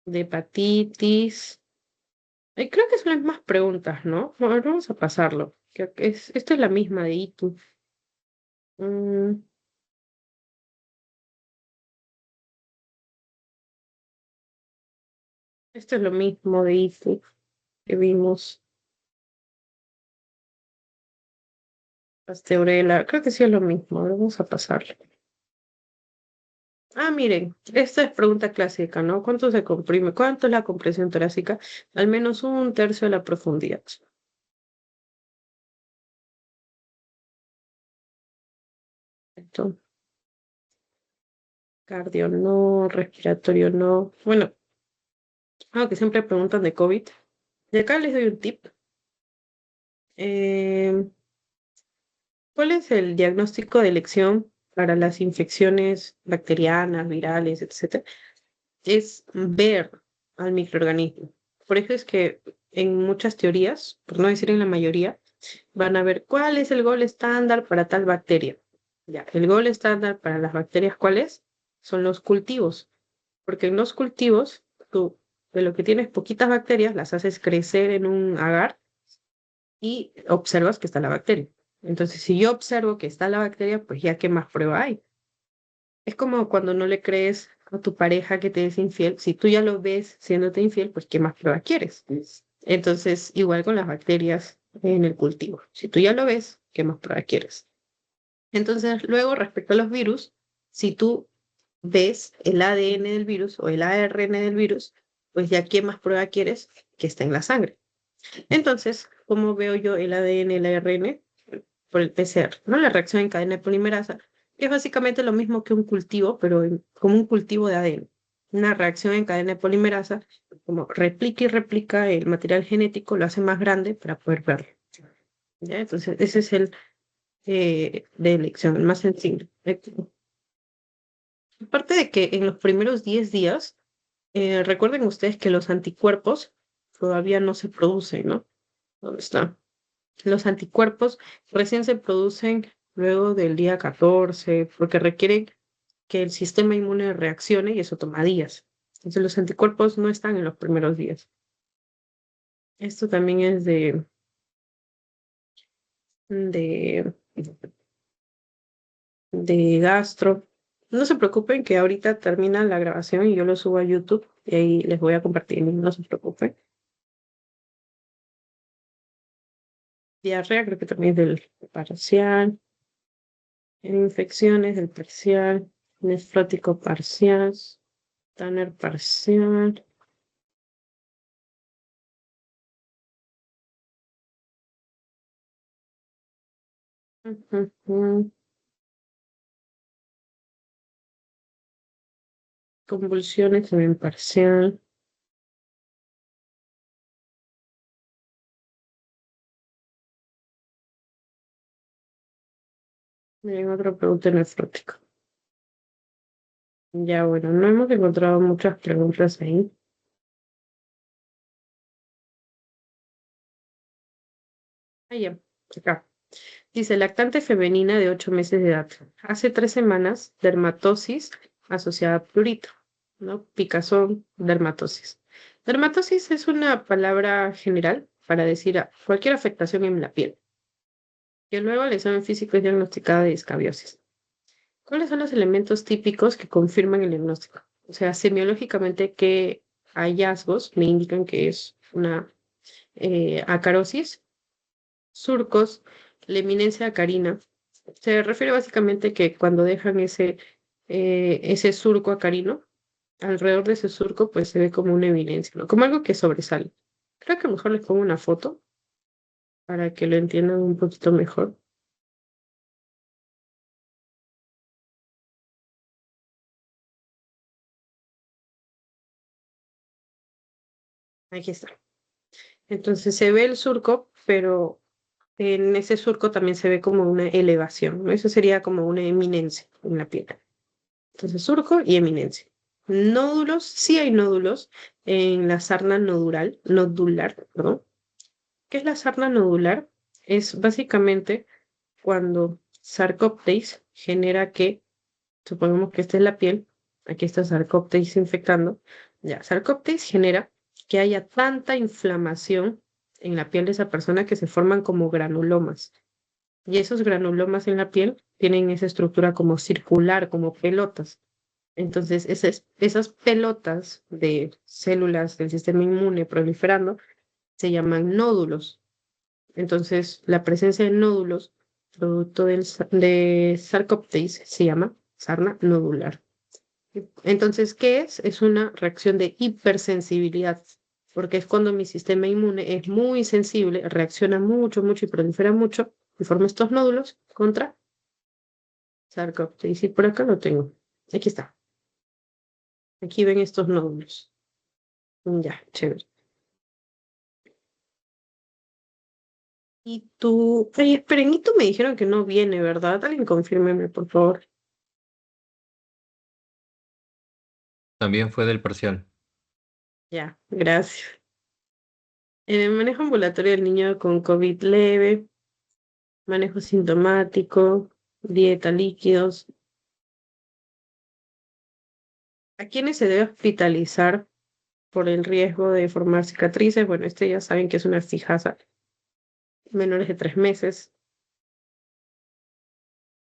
de hepatitis. Creo que son las mismas preguntas, ¿no? Bueno, vamos a pasarlo. Esta es la misma de ITU. Mm, esto es lo mismo de ITU que vimos. Pasteurela. Creo que sí es lo mismo. Ahora vamos a pasarlo. Ah, miren, esta es pregunta clásica, ¿no? ¿Cuánto se comprime? ¿Cuánto es la compresión torácica? Al menos un tercio de la profundidad. Esto, cardio no, respiratorio no. Bueno, algo que siempre preguntan de COVID. De acá les doy un tip. Eh, ¿Cuál es el diagnóstico de elección para las infecciones bacterianas, virales, etcétera? Es ver al microorganismo. Por eso es que en muchas teorías, por no decir en la mayoría, van a ver cuál es el gol estándar para tal bacteria. Ya, el gol estándar para las bacterias, ¿cuál es? Son los cultivos. Porque en los cultivos, tú de lo que tienes poquitas bacterias, las haces crecer en un agar y observas que está la bacteria. Entonces, si yo observo que está la bacteria, pues ya qué más prueba hay. Es como cuando no le crees a tu pareja que te es infiel. Si tú ya lo ves siéndote infiel, pues ¿qué más prueba quieres? Entonces, igual con las bacterias en el cultivo. Si tú ya lo ves, ¿qué más prueba quieres? Entonces, luego, respecto a los virus, si tú ves el ADN del virus o el ARN del virus, pues ya qué más prueba quieres que está en la sangre. Entonces, ¿cómo veo yo el ADN y el ARN? Por el PCR, ¿no? La reacción en cadena de polimerasa, que es básicamente lo mismo que un cultivo, pero como un cultivo de ADN. Una reacción en cadena de polimerasa, como replica y replica el material genético, lo hace más grande para poder verlo. ¿Ya? Entonces, ese es el de elección, el más sencillo. Aparte de que en los primeros 10 días, recuerden ustedes que los anticuerpos todavía no se producen, ¿no? ¿Dónde está? Los anticuerpos recién se producen luego del día 14 porque requieren que el sistema inmune reaccione y eso toma días. Entonces los anticuerpos no están en los primeros días. Esto también es de, de gastro. No se preocupen que ahorita termina la grabación y yo lo subo a YouTube y ahí les voy a compartir. No se preocupen. Diarrea creo que también es del parcial. Infecciones del parcial. Nefrótico parcial. Tanner parcial. Ujú. Convulsiones también parcial. Miren, otra pregunta nefrótica. Ya, bueno, no hemos encontrado muchas preguntas ahí. Ah, ya, acá. Dice, lactante femenina de 8 meses de edad. Hace 3 semanas, dermatosis asociada a prurito, ¿no? Picazón, dermatosis. Dermatosis es una palabra general para decir cualquier afectación en la piel, que luego el examen físico es diagnosticada de escabiosis. ¿Cuáles son los elementos típicos que confirman el diagnóstico? O sea, semiológicamente, ¿qué hallazgos me indican que es una acarosis? Surcos, la eminencia acarina. Se refiere básicamente que cuando dejan ese surco acarino, alrededor de ese surco, pues se ve como una evidencia, ¿no? Como algo que sobresale. Creo que mejor les pongo una foto para que lo entiendan un poquito mejor. Aquí está. Entonces se ve el surco, pero en ese surco también se ve como una elevación, ¿no? Eso sería como una eminencia en la piel. Entonces, surco y eminencia. Nódulos, sí hay nódulos en la sarna nodular, perdón. ¿Qué es la sarna nodular? Es básicamente cuando Sarcoptes genera que, supongamos que esta es la piel, aquí está Sarcoptes infectando, ya, Sarcoptes genera que haya tanta inflamación en la piel de esa persona que se forman como granulomas. Y esos granulomas en la piel tienen esa estructura como circular, como pelotas. Entonces, esas pelotas de células del sistema inmune proliferando se llaman nódulos. Entonces, la presencia de nódulos, producto de Sarcoptes, se llama sarna nodular. Entonces, ¿qué es? Es una reacción de hipersensibilidad, porque es cuando mi sistema inmune es muy sensible, reacciona mucho, mucho y prolifera mucho, y forma estos nódulos contra Sarcoptes. Y por acá lo tengo. Aquí está. Aquí ven estos nódulos. Ya, chévere. Y tú, ay, esperen, y tú me dijeron que no viene, ¿verdad? Alguien confírmeme, por favor. También fue del parcial. Ya, gracias. En el manejo ambulatorio del niño con COVID leve, manejo sintomático, dieta, líquidos. ¿A quiénes se debe hospitalizar por el riesgo de formar cicatrices? Bueno, este ya saben que es una fijaza, menores de 3 meses.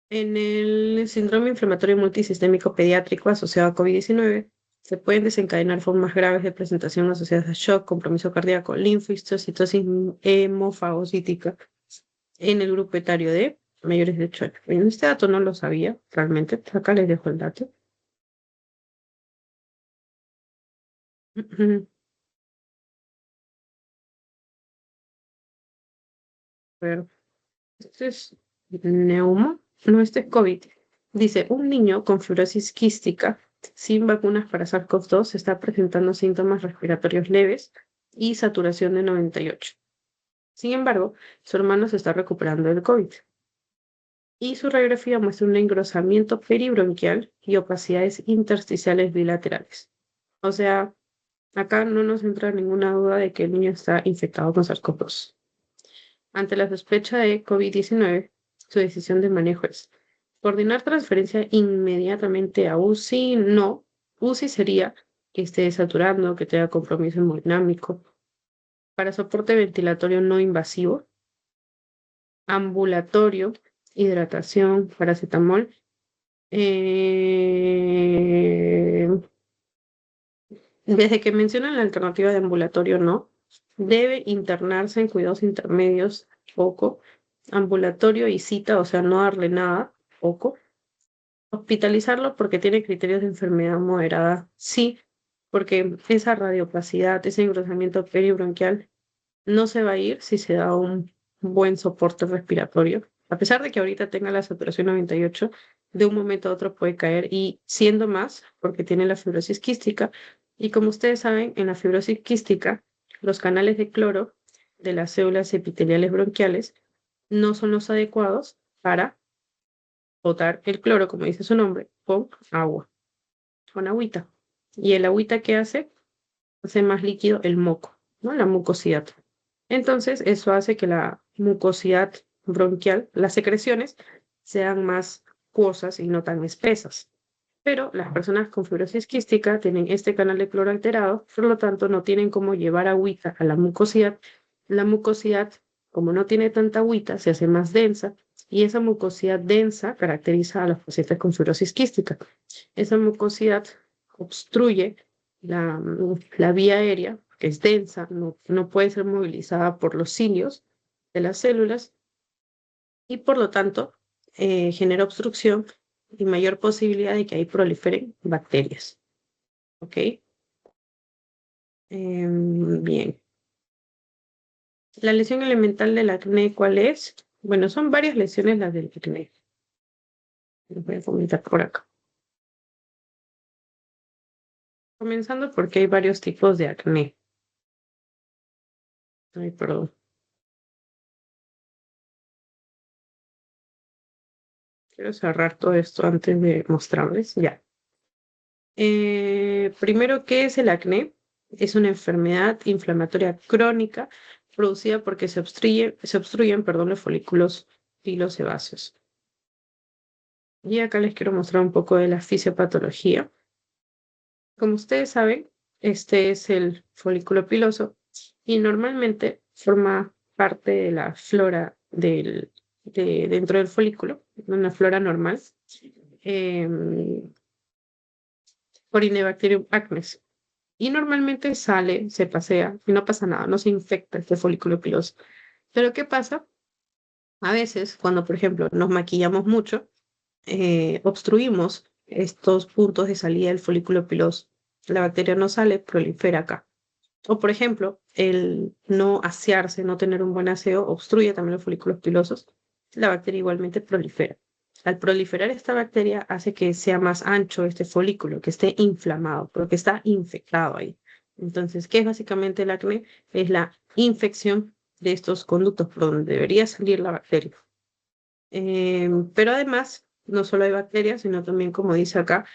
En el síndrome inflamatorio multisistémico pediátrico asociado a COVID-19, se pueden desencadenar formas graves de presentación asociadas a shock, compromiso cardíaco, linfocitosis hemofagocítica en el grupo etario de mayores de 8 años. Bueno, este dato no lo sabía realmente, acá les dejo el dato. Pero esto es neuma, no, este es COVID. Dice, un niño con fibrosis quística sin vacunas para SARS-CoV-2 está presentando síntomas respiratorios leves y saturación de 98. Sin embargo, su hermano se está recuperando del COVID y su radiografía muestra un engrosamiento peribronquial y opacidades intersticiales bilaterales. O sea, acá no nos entra ninguna duda de que el niño está infectado con SARS-CoV-2. Ante la sospecha de COVID-19, su decisión de manejo es coordinar transferencia inmediatamente a UCI. No, UCI sería que esté saturando, que tenga compromiso hemodinámico. Para soporte ventilatorio no invasivo, ambulatorio, hidratación, paracetamol. Eh, Desde que mencionan la alternativa de ambulatorio no, debe internarse en cuidados intermedios, poco, ambulatorio y cita, o sea, no darle nada, poco. Hospitalizarlo porque tiene criterios de enfermedad moderada, sí, porque esa radiopacidad, ese engrosamiento peribronquial no se va a ir si se da un buen soporte respiratorio. A pesar de que ahorita tenga la saturación 98, de un momento a otro puede caer y siendo más porque tiene la fibrosis quística. Y como ustedes saben, en la fibrosis quística, los canales de cloro de las células epiteliales bronquiales no son los adecuados para botar el cloro, como dice su nombre, con agua, con agüita. ¿Y el agüita qué hace? Hace más líquido el moco, ¿no? La mucosidad. Entonces, eso hace que la mucosidad bronquial, las secreciones, sean más acuosas y no tan espesas. Pero las personas con fibrosis quística tienen este canal de cloro alterado, por lo tanto no tienen cómo llevar agüita a la mucosidad. La mucosidad, como no tiene tanta agüita, se hace más densa y esa mucosidad densa caracteriza a los pacientes con fibrosis quística. Esa mucosidad obstruye la vía aérea, que es densa, no puede ser movilizada por los cilios de las células y por lo tanto genera obstrucción y mayor posibilidad de que ahí proliferen bacterias. ¿Ok? Bien. La lesión elemental del acné, ¿cuál es? Bueno, son varias lesiones las del acné. Les voy a comentar por acá. Comenzando porque hay varios tipos de acné. Ay, perdón. Quiero cerrar todo esto antes de mostrarles. Ya. Primero, ¿qué es el acné? Es una enfermedad inflamatoria crónica producida porque se obstruyen, perdón, los folículos pilosebáceos. Y acá les quiero mostrar un poco de la fisiopatología. Como ustedes saben, este es el folículo piloso y normalmente forma parte de la flora dentro del folículo, una flora normal. Corynebacterium acnes. Y normalmente sale, se pasea y no pasa nada, no se infecta este folículo piloso. Pero ¿qué pasa? A veces, cuando por ejemplo nos maquillamos mucho, obstruimos estos puntos de salida del folículo piloso. La bacteria no sale, prolifera acá. O por ejemplo, el no asearse, no tener un buen aseo, obstruye también los folículos pilosos. La bacteria igualmente prolifera. Al proliferar esta bacteria hace que sea más ancho este folículo, que esté inflamado, porque está infectado ahí. Entonces, ¿qué es básicamente el acné? Es la infección de estos conductos por donde debería salir la bacteria. Pero además, no solo hay bacterias, sino también, como dice acá,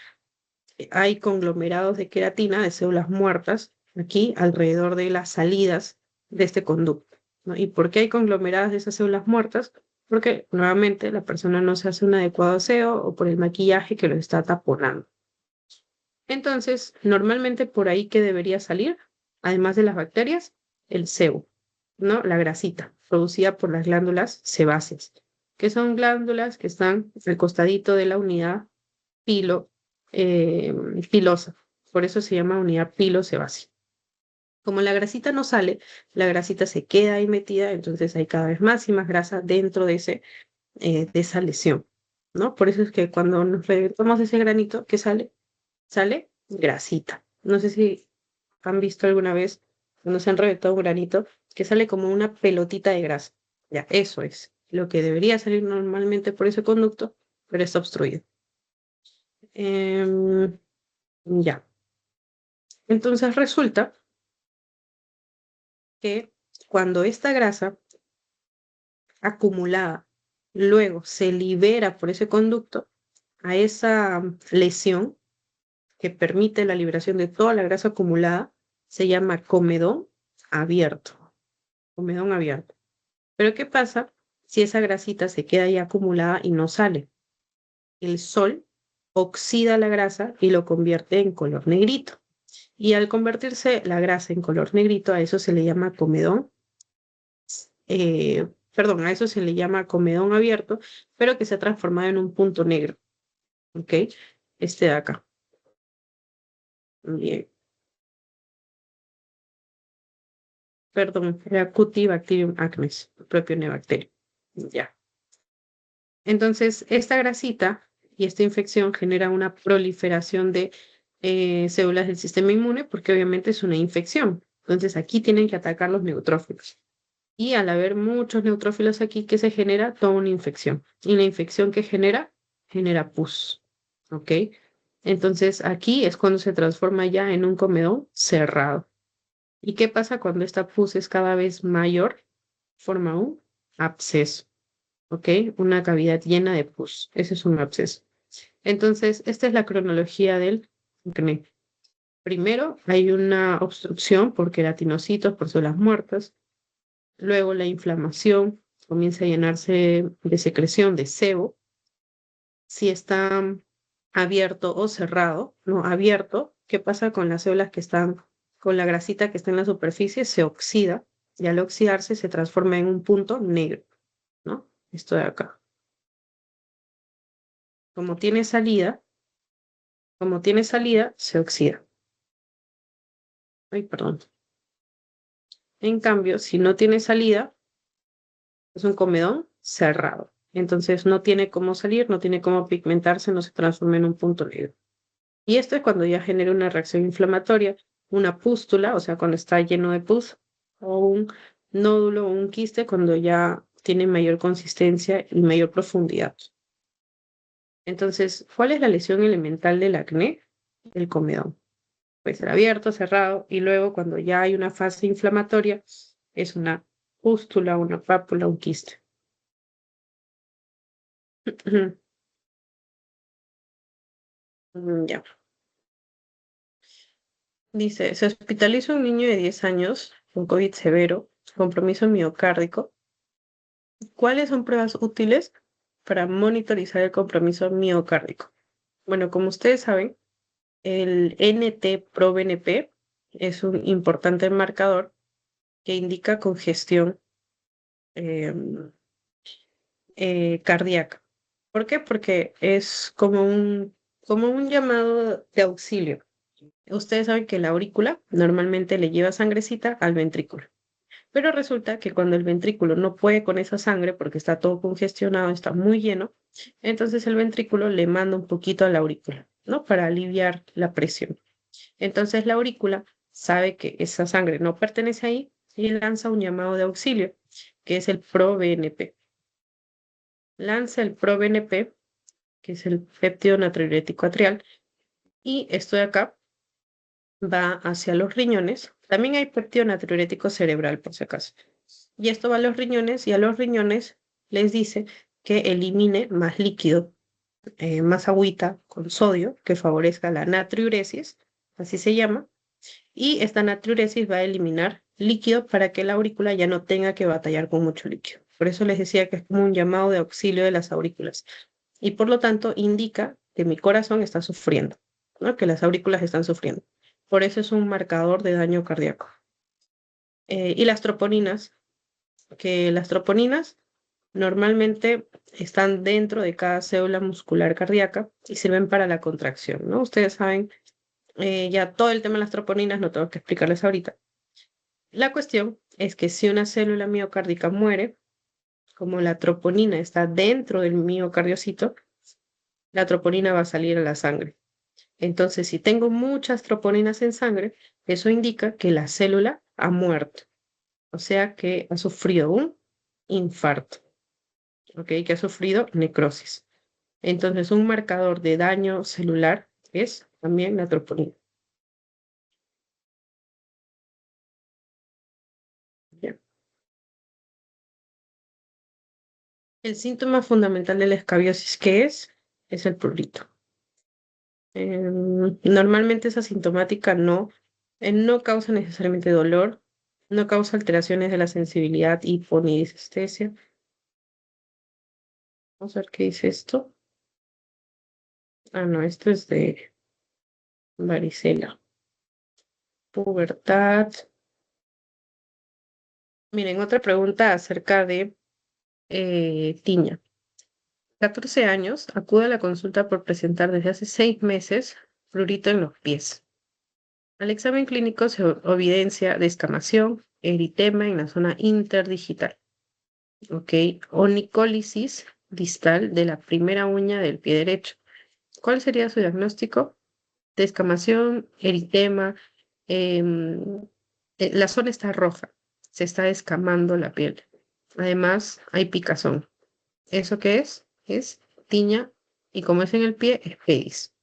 hay conglomerados de queratina, de células muertas, aquí alrededor de las salidas de este conducto, ¿no? ¿Y por qué hay conglomeradas de esas células muertas? Porque nuevamente la persona no se hace un adecuado aseo o por el maquillaje que lo está taponando. Entonces, normalmente por ahí que debería salir, además de las bacterias, el sebo, ¿no? La grasita producida por las glándulas sebáceas, que son glándulas que están al costadito de la unidad pilo, pilosa. Por eso se llama unidad pilosebácea. Como la grasita no sale, la grasita se queda ahí metida, entonces hay cada vez más y más grasa dentro de esa lesión, ¿no? Por eso es que cuando nos reventamos ese granito, ¿qué sale? Sale grasita. No sé si han visto alguna vez cuando se han reventado un granito, que sale como una pelotita de grasa. Ya, eso es lo que debería salir normalmente por ese conducto, pero está obstruido. Ya. Entonces resulta que cuando esta grasa acumulada luego se libera por ese conducto a esa lesión que permite la liberación de toda la grasa acumulada, se llama comedón abierto. Comedón abierto. Pero ¿qué pasa si esa grasita se queda ahí acumulada y no sale? El sol oxida la grasa y lo convierte en color negrito. Y al convertirse la grasa en color negrito, a eso se le llama comedón, perdón, a eso se le llama comedón abierto, pero que se ha transformado en un punto negro. ¿Ok? Este de acá. Bien. Perdón, era Cutibacterium acnes, propio neobacterio. Ya. Entonces, esta grasita y esta infección genera una proliferación de células del sistema inmune porque obviamente es una infección. Entonces, aquí tienen que atacar los neutrófilos. Y al haber muchos neutrófilos aquí, ¿qué se genera? Toda una infección. Y la infección que genera pus. ¿Ok? Entonces aquí es cuando se transforma ya en un comedón cerrado. ¿Y qué pasa cuando esta pus es cada vez mayor? Forma un absceso. ¿Ok? Una cavidad llena de pus. Ese es un absceso. Entonces, esta es la cronología del acné. Primero hay una obstrucción por queratinocitos, por células muertas. Luego la inflamación comienza a llenarse de secreción de sebo. Si está abierto o cerrado, no abierto, ¿qué pasa con las células que están, con la grasita que está en la superficie? Se oxida y al oxidarse se transforma en un punto negro, ¿no? Esto de acá. Como tiene salida, se oxida. Ay, perdón. En cambio, si no tiene salida, es un comedón cerrado. Entonces no tiene cómo salir, no tiene cómo pigmentarse, no se transforma en un punto negro. Y esto es cuando ya genera una reacción inflamatoria, una pústula, o sea, cuando está lleno de pus, o un nódulo o un quiste cuando ya tiene mayor consistencia y mayor profundidad. Entonces, ¿cuál es la lesión elemental del acné? El comedón. Puede ser abierto, cerrado, y luego cuando ya hay una fase inflamatoria, es una pústula, una pápula, un quiste. Ya. Dice, se hospitaliza un niño de 10 años con COVID severo, compromiso miocárdico. ¿Cuáles son pruebas útiles para monitorizar el compromiso miocárdico? Bueno, como ustedes saben, el NT-proBNP es un importante marcador que indica congestión em, cardíaca. ¿Por qué? Porque es como un llamado de auxilio. Ustedes saben que la aurícula normalmente le lleva sangrecita al ventrículo. Pero resulta que cuando el ventrículo no puede con esa sangre porque está todo congestionado, está muy lleno, entonces el ventrículo le manda un poquito a la aurícula, ¿no? Para aliviar la presión. Entonces la aurícula sabe que esa sangre no pertenece ahí y lanza un llamado de auxilio, que es el ProBNP. Lanza el ProBNP, que es el péptido natriurético atrial, y esto de acá va hacia los riñones. También hay péptido natriurético cerebral, por si acaso. Y esto va a los riñones y a los riñones les dice que elimine más líquido, más agüita con sodio que favorezca la natriuresis, así se llama. Y esta natriuresis va a eliminar líquido para que la aurícula ya no tenga que batallar con mucho líquido. Por eso les decía que es como un llamado de auxilio de las aurículas. Y por lo tanto indica que mi corazón está sufriendo, ¿no? Que las aurículas están sufriendo. Por eso es un marcador de daño cardíaco. Y las troponinas, que las troponinas normalmente están dentro de cada célula muscular cardíaca y sirven para la contracción, ¿no? Ustedes saben ya todo el tema de las troponinas, no tengo que explicarles ahorita. La cuestión es que si una célula miocárdica muere, como la troponina está dentro del miocardiocito, la troponina va a salir a la sangre. Entonces, si tengo muchas troponinas en sangre, eso indica que la célula ha muerto, o sea que ha sufrido un infarto, ¿ok? Que ha sufrido necrosis. Entonces, un marcador de daño celular es también la troponina. Bien. El síntoma fundamental de la escabiosis, ¿qué es? Es el prurito. Normalmente es asintomática, no causa necesariamente dolor, no causa alteraciones de la sensibilidad, hiponidestesia. Vamos a ver qué dice esto. Ah, no, esto es de varicela. Pubertad. Miren, otra pregunta acerca de tiña. 14 años, acude a la consulta por presentar desde hace 6 meses prurito en los pies. Al examen clínico se evidencia descamación, eritema en la zona interdigital, ¿ok? Onicólisis distal de la primera uña del pie derecho. ¿Cuál sería su diagnóstico? Descamación, eritema, em, la zona está roja, se está descamando la piel. Además, hay picazón. ¿Eso qué es? Es tiña y como es en el pie, es pedis.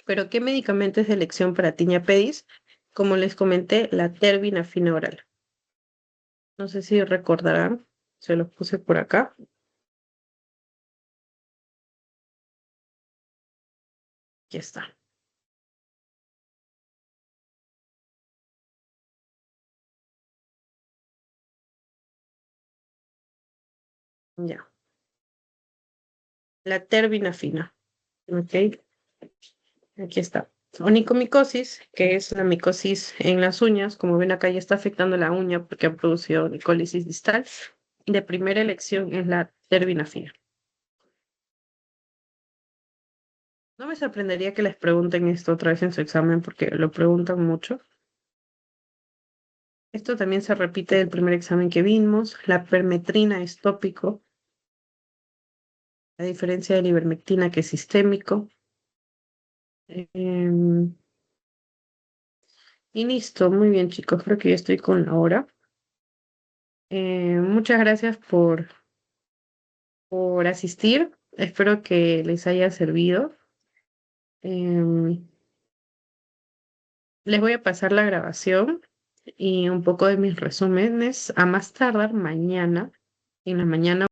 Pero ¿qué medicamento es de elección para tiña pedis? Como les comenté, la terbinafina oral. No sé si recordarán, se los puse por acá. Aquí está. Ya. La terbinafina. Ok. Aquí está. Onicomicosis, que es la micosis en las uñas. Como ven acá ya está afectando la uña porque ha producido onicolisis distal. De primera elección es la terbinafina. No me sorprendería que les pregunten esto otra vez en su examen porque lo preguntan mucho. Esto también se repite del primer examen que vimos. La permetrina es tópico, a diferencia de la ivermectina que es sistémico. Em, y listo, muy bien chicos, creo que ya estoy con la hora. Muchas gracias por asistir. Espero que les haya servido. Em, Les voy a pasar la grabación y un poco de mis resúmenes a más tardar mañana. En la mañana